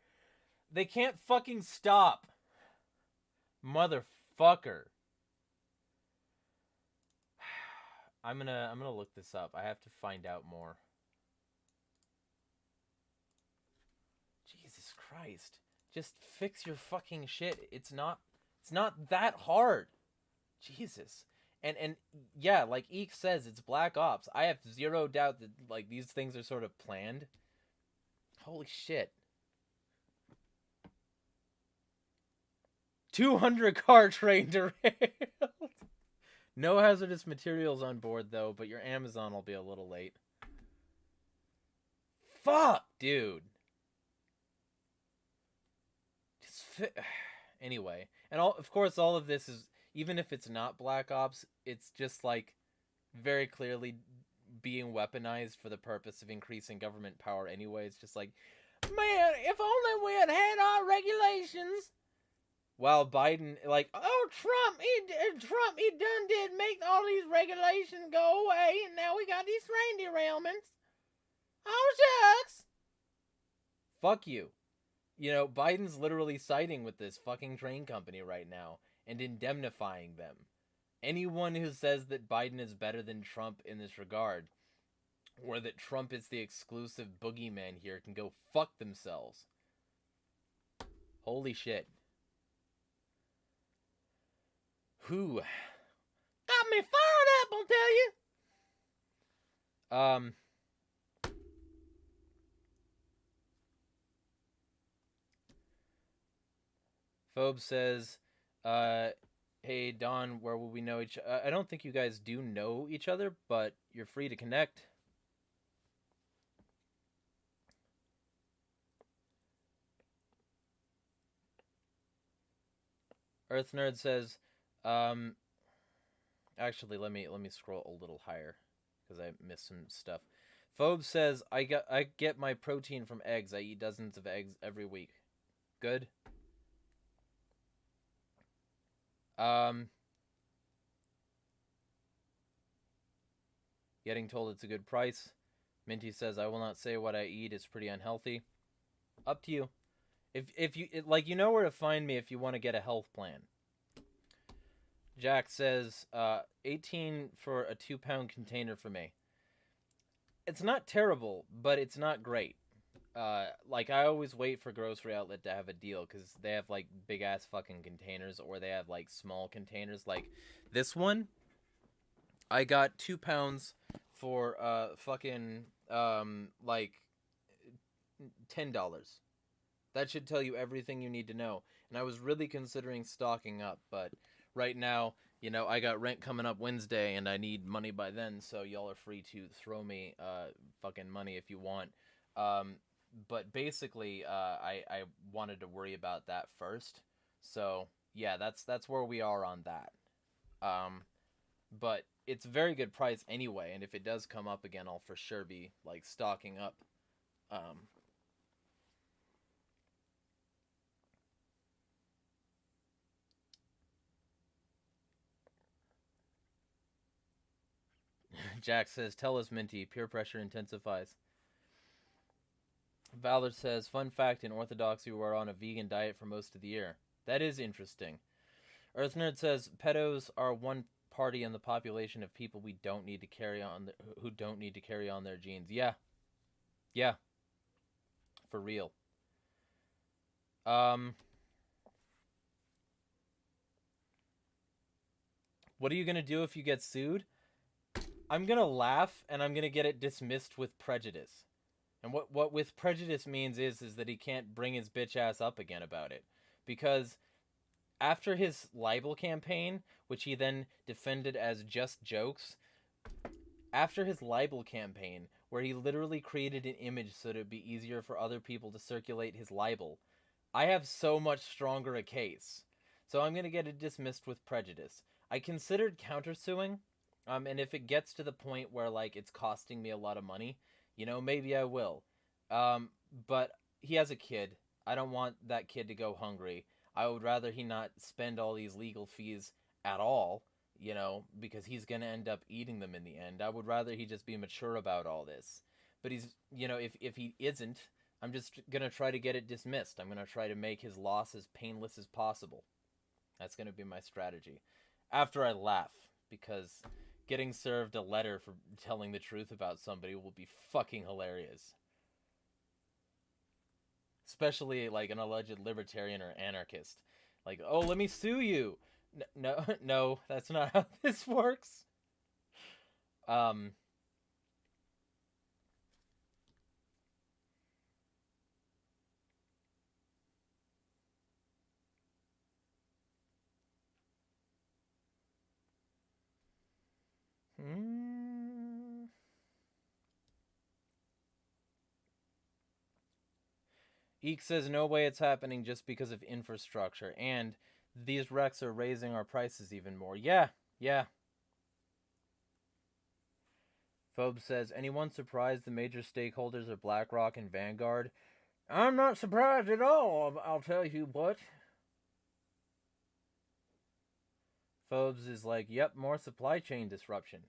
They can't fucking stop. Motherfucker. I'm gonna look this up. I have to find out more. Jesus Christ. Just fix your fucking shit. It's not that hard. Jesus. And yeah, like Eek says, it's Black Ops. I have zero doubt that like these things are sort of planned. Holy shit. 200-car train derailed. No hazardous materials on board though, but your Amazon will be a little late. Fuck, dude. Just anyway, and of course all of this is, even if it's not Black Ops, it's just like very clearly being weaponized for the purpose of increasing government power anyway. It's just like, man, if only we had our regulations. While Biden, like, oh, Trump, he done did make all these regulations go away, and now we got these train derailments. Oh, shucks. Fuck you. You know, Biden's literally siding with this fucking train company right now and indemnifying them. Anyone who says that Biden is better than Trump in this regard, or that Trump is the exclusive boogeyman here, can go fuck themselves. Holy shit. Who got me fired up, I'll tell you. Phobe says, hey, Don, where will we know each other? I don't think you guys do know each other, but you're free to connect. Earth Nerd says, actually, let me scroll a little higher because I missed some stuff. Phobe says, I get my protein from eggs. I eat dozens of eggs every week. Good. Getting told it's a good price. Minty says, I will not say what I eat. It's pretty unhealthy. Up to you. If you like, you know where to find me if you want to get a health plan. Jack says, 18 for a 2-pound container for me. It's not terrible, but it's not great. Like, I always wait for Grocery Outlet to have a deal, because they have, like, big-ass fucking containers, or they have, like, small containers. Like, this one, I got 2 pounds for, fucking, like, $10. That should tell you everything you need to know. And I was really considering stocking up, but right now, you know, I got rent coming up Wednesday, and I need money by then, so y'all are free to throw me, fucking money if you want. But basically, I wanted to worry about that first. So, yeah, that's where we are on that. But it's a very good price anyway, and if it does come up again, I'll for sure be, like, stocking up. Jack says, tell us, Minty, peer pressure intensifies. Valor says, fun fact, in Orthodoxy we're on a vegan diet for most of the year. That is interesting. Earth Nerd says, pedos are one party in the population of people we don't need to carry on, who don't need to carry on their genes. Yeah. Yeah. For real. What are you gonna do if you get sued? I'm gonna laugh, and I'm gonna get it dismissed with prejudice. And what with prejudice means is that he can't bring his bitch ass up again about it. Because after his libel campaign, which he then defended as just jokes, After his libel campaign, where he literally created an image so that it'd be easier for other people to circulate his libel, I have so much stronger a case. So I'm going to get it dismissed with prejudice. I considered countersuing, and if it gets to the point where, like, it's costing me a lot of money, you know, maybe I will. But he has a kid. I don't want that kid to go hungry. I would rather he not spend all these legal fees at all, you know, because he's going to end up eating them in the end. I would rather he just be mature about all this. But he's, you know, if he isn't, I'm just going to try to get it dismissed. I'm going to try to make his loss as painless as possible. That's going to be my strategy. After I laugh, because getting served a letter for telling the truth about somebody will be fucking hilarious. Especially like an alleged libertarian or anarchist. Like, oh, let me sue you. No, that's not how this works. Eek says no way it's happening just because of infrastructure, and these wrecks are raising our prices even more. Yeah. Phobe says, anyone surprised the major stakeholders are BlackRock and Vanguard? I'm not surprised at all, I'll tell you what. Phobes is like, yep, more supply chain disruption.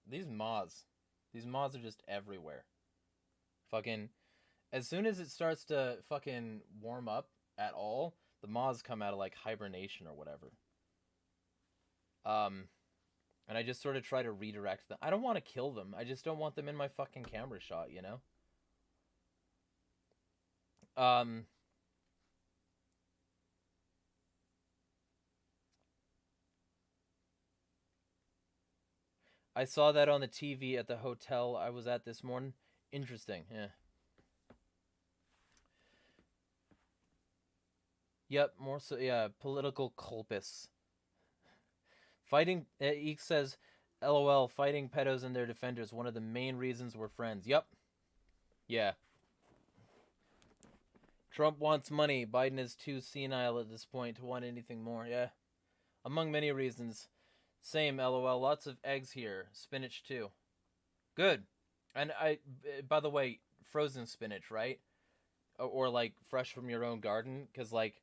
These moths are just everywhere. Fucking, as soon as it starts to fucking warm up at all, the moths come out of like hibernation or whatever. And I just sort of try to redirect them. I don't want to kill them. I just don't want them in my fucking camera shot, you know? I saw that on the TV at the hotel I was at this morning. Interesting, yeah. Yep, more so, yeah, political culpists. Fighting, Eek says, LOL, fighting pedos and their defenders, one of the main reasons we're friends. Yep. Yeah. Trump wants money. Biden is too senile at this point to want anything more. Yeah. Among many reasons. Same, LOL. Lots of eggs here. Spinach, too. Good. And by the way, frozen spinach, right? Or like, fresh from your own garden? Because, like,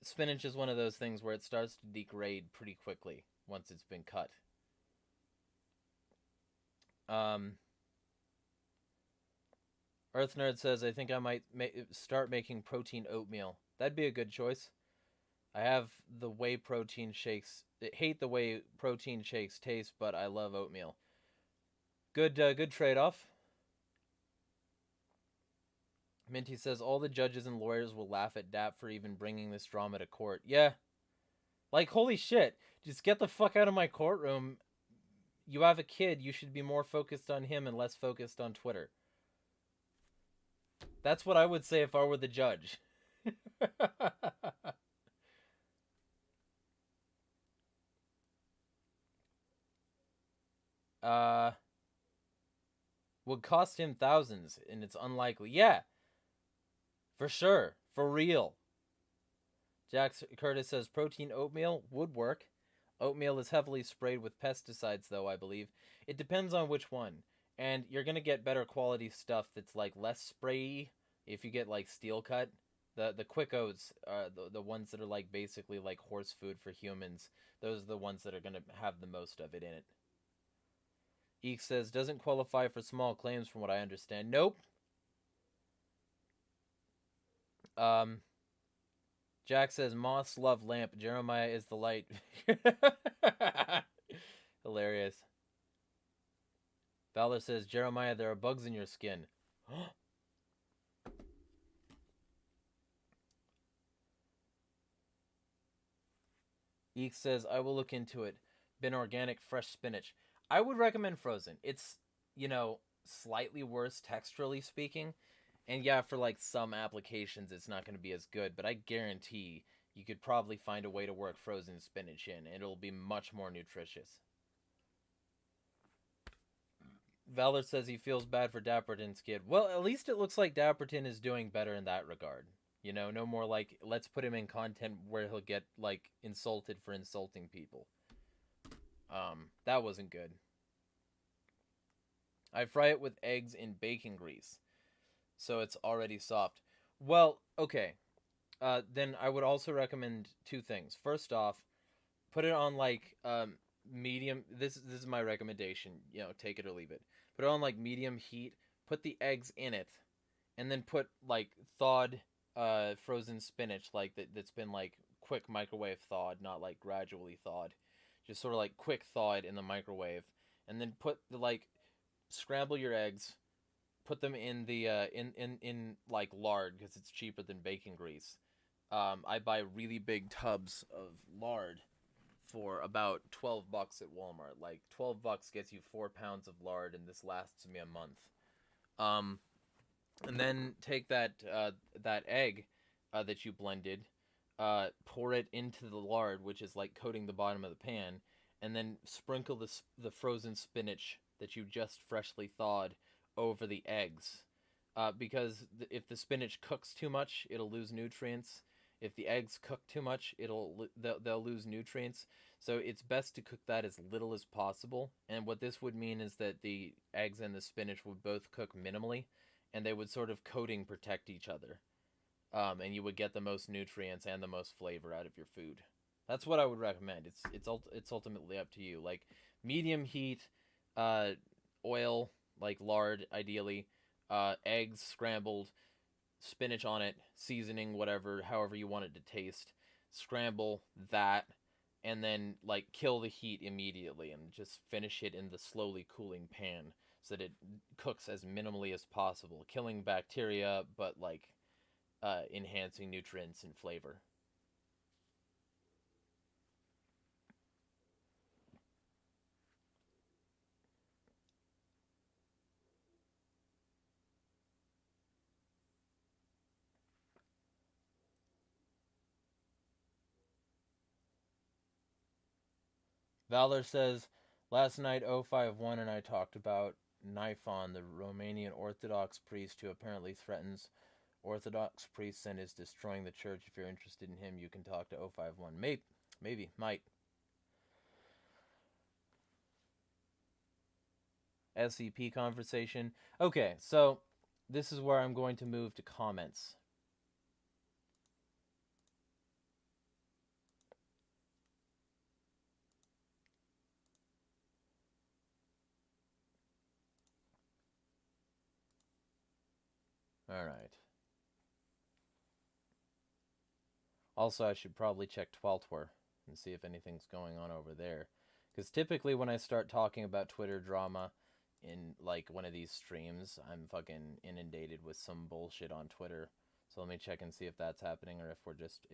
spinach is one of those things where it starts to degrade pretty quickly once it's been cut. Earth Nerd says, I think I might start making protein oatmeal. That'd be a good choice. I have the whey protein shakes. I hate the way protein shakes taste, but I love oatmeal. Good trade-off. Minty says, all the judges and lawyers will laugh at DAP for even bringing this drama to court. Yeah. Like, holy shit. Just get the fuck out of my courtroom. You have a kid. You should be more focused on him and less focused on Twitter. That's what I would say if I were the judge. Would cost him thousands, and it's unlikely. Yeah. For sure. For real. Jack Curtis says protein oatmeal would work. Oatmeal is heavily sprayed with pesticides, though, I believe. It depends on which one. And you're going to get better quality stuff that's, like, less sprayy if you get, like, steel cut. The quick oats are the ones that are, like, basically, like, horse food for humans. Those are the ones that are going to have the most of it in it. Eek says, doesn't qualify for small claims from what I understand. Nope. Jack says, moths love lamp. Jeremiah is the light. Hilarious. Valor says, Jeremiah, there are bugs in your skin. Eek says, I will look into it. Been organic, fresh spinach. I would recommend frozen. It's, you know, slightly worse texturally speaking. And yeah, for like some applications, it's not going to be as good. But I guarantee you could probably find a way to work frozen spinach in. And it'll be much more nutritious. Valor says he feels bad for Dapperton's kid. Well, at least it looks like Dapperton is doing better in that regard. You know, no more like, let's put him in content where he'll get, like, insulted for insulting people. That wasn't good. I fry it with eggs in bacon grease, so it's already soft. Well, okay. Then I would also recommend two things. First off, put it on like medium. This is my recommendation. You know, take it or leave it. Put it on like medium heat. Put the eggs in it, and then put like thawed frozen spinach, like that's been like quick microwave thawed, not like gradually thawed. Just sort of like quick thawed in the microwave, and then put the like scramble your eggs, put them in the in like lard because it's cheaper than bacon grease. I buy really big tubs of lard for about $12 at Walmart. Like $12 gets you 4 pounds of lard, and this lasts me a month. Um, and then take that egg that you blended, pour it into the lard, which is like coating the bottom of the pan, and then sprinkle the frozen spinach that you just freshly thawed over the eggs. Because if the spinach cooks too much, it'll lose nutrients. If the eggs cook too much, they'll lose nutrients. So it's best to cook that as little as possible. And what this would mean is that the eggs and the spinach would both cook minimally, and they would sort of coating protect each other. And you would get the most nutrients and the most flavor out of your food. That's what I would recommend. It's ultimately up to you. Like medium heat, oil, like lard, ideally, eggs scrambled, spinach on it, seasoning, whatever, however you want it to taste. Scramble that, and then like kill the heat immediately, and just finish it in the slowly cooling pan so that it cooks as minimally as possible, killing bacteria, but like enhancing nutrients and flavor. Valor says, last night 051 and I talked about Nifon, the Romanian Orthodox priest who apparently threatens Orthodox priests and is destroying the church. If you're interested in him, you can talk to 051. Maybe, might. SCP conversation. Okay, so this is where I'm going to move to comments. Alright. Also, I should probably check Tweltwer and see if anything's going on over there. Because typically when I start talking about Twitter drama in like one of these streams, I'm fucking inundated with some bullshit on Twitter. So let me check and see if that's happening or if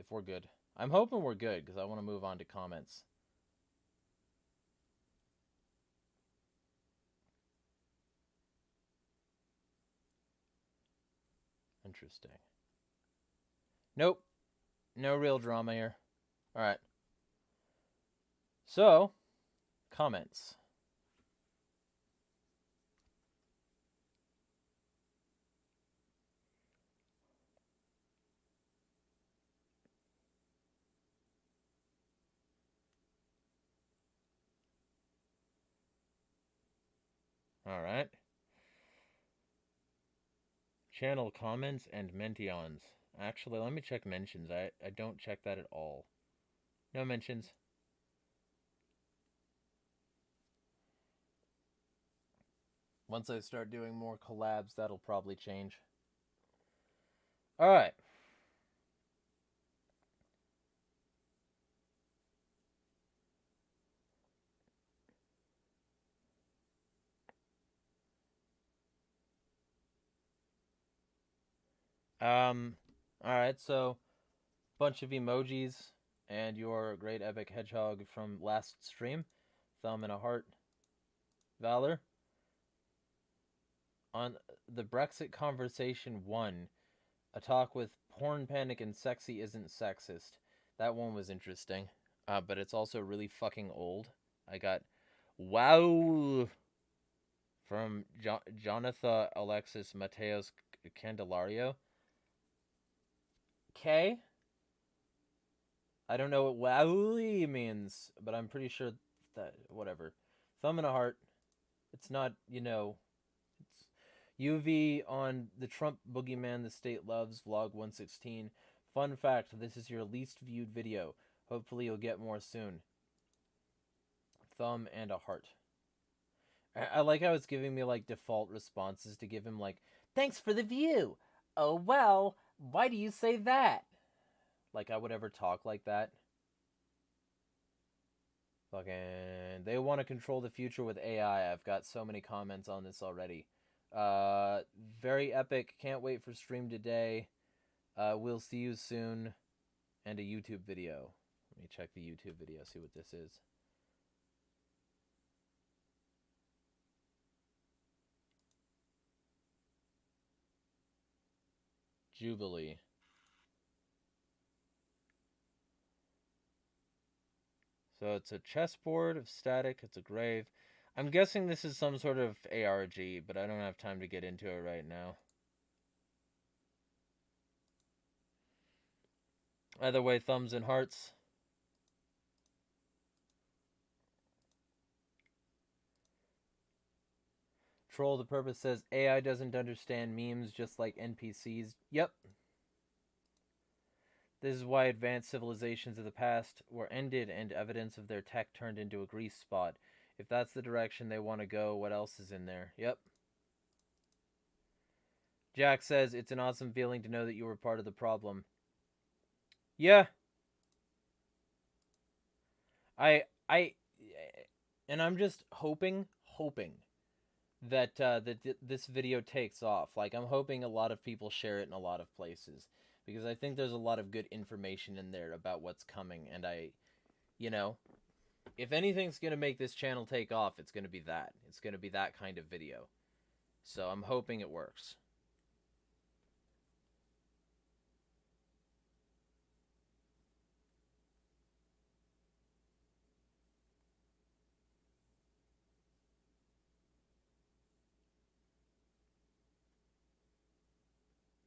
we're good. I'm hoping we're good because I want to move on to comments. Interesting. Nope. No real drama here. Alright. So, comments. Alright. Channel comments and mentions. Actually, let me check mentions. I don't check that at all. No mentions. Once I start doing more collabs, that'll probably change. Alright. Alright, so bunch of emojis and your great epic hedgehog from last stream. Thumb and a heart. Valor. On the Brexit conversation 1, a talk with Porn Panic and Sexy Isn't Sexist. That one was interesting. But it's also really fucking old. I got wow From Jonathan Alexis Mateos Candelario. K? I don't know what wowie means, but I'm pretty sure that, whatever. Thumb and a heart. It's not, you know, it's UV on the Trump boogeyman the state loves, vlog 116. Fun fact, this is your least viewed video. Hopefully you'll get more soon. Thumb and a heart. I like how it's giving me, like, default responses to give him, like, thanks for the view. Oh, well, why do you say that? Like I would ever talk like that. Fucking, they want to control the future with AI. I've got so many comments on this already. Very epic. Can't wait for stream today. We'll see you soon. And a YouTube video. Let me check the YouTube video, see what this is. Jubilee. So it's a chessboard of static. It's a grave. I'm guessing this is some sort of ARG, but I don't have time to get into it right now. Either way, thumbs and hearts. Troll the Purpose says, AI doesn't understand memes just like NPCs. Yep. This is why advanced civilizations of the past were ended and evidence of their tech turned into a grease spot. If that's the direction they want to go, what else is in there? Yep. Jack says, it's an awesome feeling to know that you were part of the problem. Yeah. And I'm just hoping that this video takes off. Like, I'm hoping a lot of people share it in a lot of places, because I think there's a lot of good information in there about what's coming, and you know, if anything's gonna make this channel take off, it's gonna be that. It's gonna be that kind of video. So I'm hoping it works.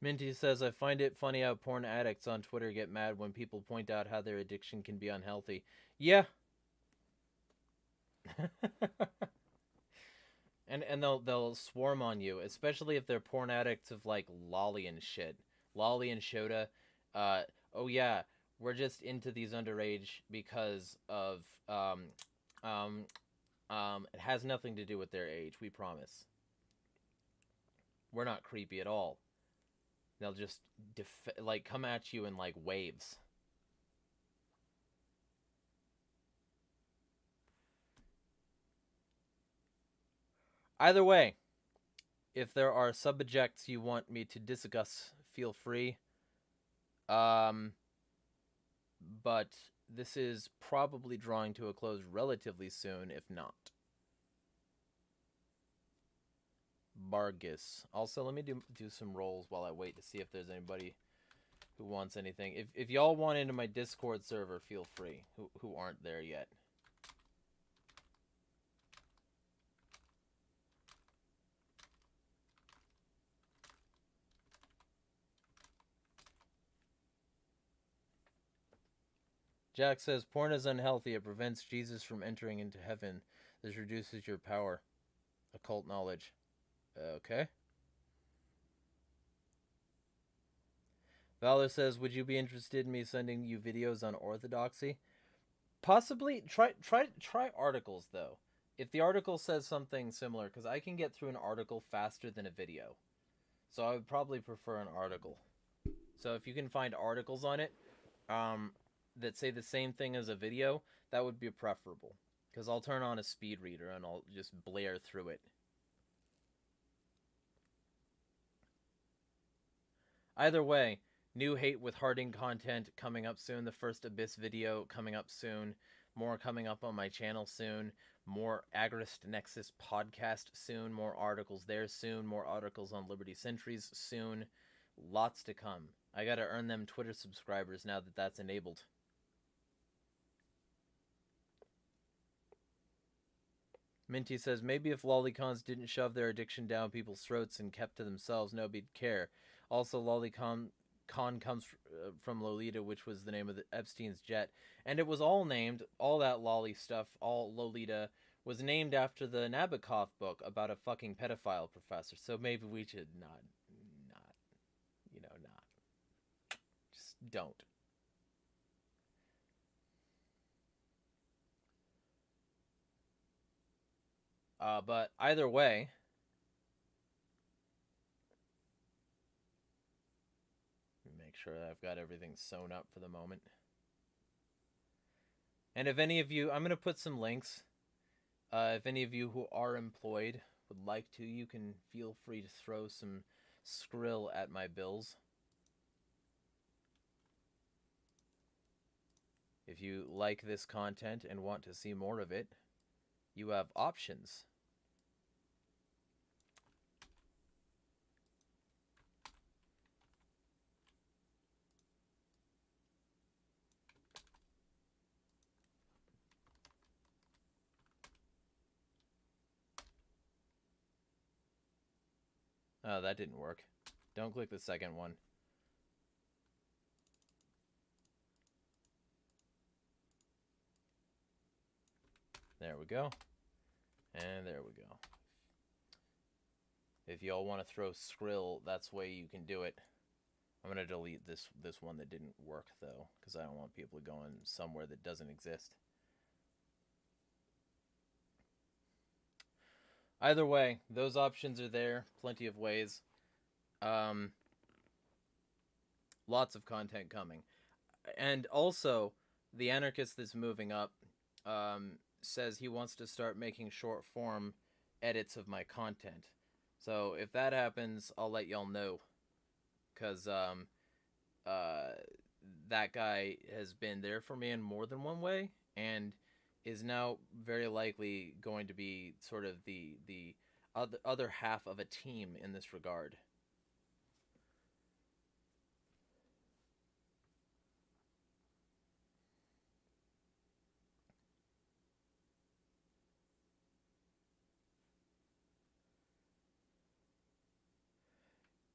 Minty says, I find it funny how porn addicts on Twitter get mad when people point out how their addiction can be unhealthy. Yeah. and they'll swarm on you, especially if they're porn addicts of like Lolly and shit. Lolly and Shota. Oh yeah, we're just into these underage because of it has nothing to do with their age, we promise. We're not creepy at all. They'll just like come at you in like waves. Either way, if there are subjects you want me to discuss, feel free. But this is probably drawing to a close relatively soon, if not. Bargus. Also, let me do some rolls while I wait to see if there's anybody who wants anything. If y'all want into my Discord server, feel free, who aren't there yet. Jack says, porn is unhealthy. It prevents Jesus from entering into heaven. This reduces your power. Occult knowledge. Okay. Valor says, would you be interested in me sending you videos on orthodoxy? Possibly. Try articles, though. If the article says something similar, because I can get through an article faster than a video. So I would probably prefer an article. So if you can find articles on it that say the same thing as a video, that would be preferable. Because I'll turn on a speed reader and I'll just blare through it. Either way, new Hate with Harding content coming up soon. The first Abyss video coming up soon. More coming up on my channel soon. More AgoristNexus podcast soon. More articles there soon. More articles on Liberty Sentries soon. Lots to come. I gotta earn them Twitter subscribers now that that's enabled. Minty says, maybe if lolicons didn't shove their addiction down people's throats and kept to themselves, nobody'd care. Also, lolicon comes from Lolita, which was the name of the Epstein's jet. And it was all named, all that lolly stuff, all Lolita, was named after the Nabokov book about a fucking pedophile professor. So maybe we should not, not. Just don't. But either way, make sure that I've got everything sewn up for the moment. And if any of you, I'm going to put some links. If any of you who are employed would like to, you can feel free to throw some skrill at my bills. If you like this content and want to see more of it, you have options. Oh, that didn't work. Don't click the second one. There we go. And there we go. If y'all want to throw skrill, that's the way you can do it. I'm going to delete this one that didn't work, though, because I don't want people going somewhere that doesn't exist. Either way, those options are there. Plenty of ways. Lots of content coming. And also, the anarchist that's moving up says he wants to start making short form edits of my content. So if that happens, I'll let y'all know. Because that guy has been there for me in more than one way, and is now very likely going to be sort of the other half of a team in this regard.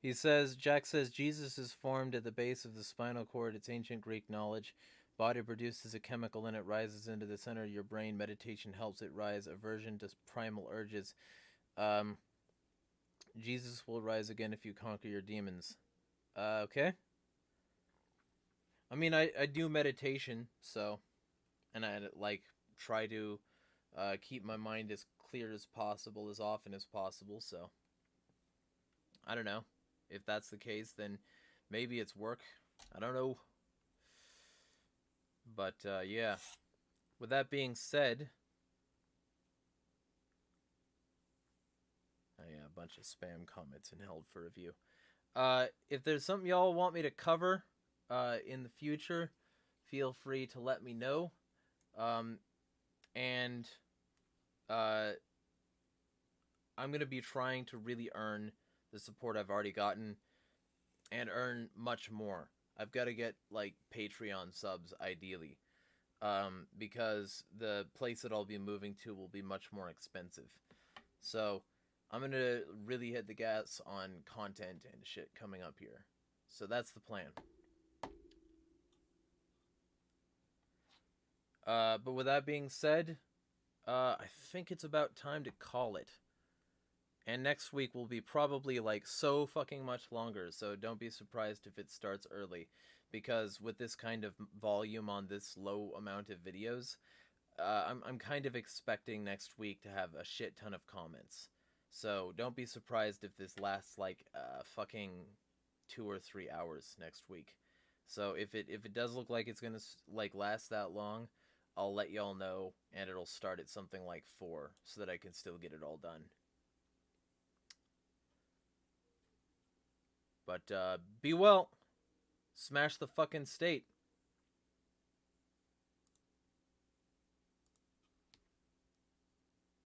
He says, Jack says, Jesus is formed at the base of the spinal cord. It's ancient Greek knowledge. Body produces a chemical and it rises into the center of your brain. Meditation helps it rise. Aversion to primal urges. Jesus will rise again if you conquer your demons. Okay. I mean, I do meditation, so, and I try to keep my mind as clear as possible as often as possible, so I don't know. If that's the case, then maybe it's work. I don't know. But, yeah. With that being said... Oh, yeah, a bunch of spam comments and held for review. If there's something y'all want me to cover in the future, feel free to let me know. And I'm going to be trying to really earn the support I've already gotten and earn much more. I've got to get Patreon subs ideally, because the place that I'll be moving to will be much more expensive. So I'm going to really hit the gas on content and shit coming up here. So that's the plan. But with that being said, I think it's about time to call it. And next week will be probably so fucking much longer, so don't be surprised if it starts early. Because with this kind of volume on this low amount of videos, I'm kind of expecting next week to have a shit ton of comments. So don't be surprised if this lasts fucking 2 or 3 hours next week. So if it does look like it's gonna last that long, I'll let y'all know, and it'll start at something like 4, so that I can still get it all done. But, be well. Smash the fucking state.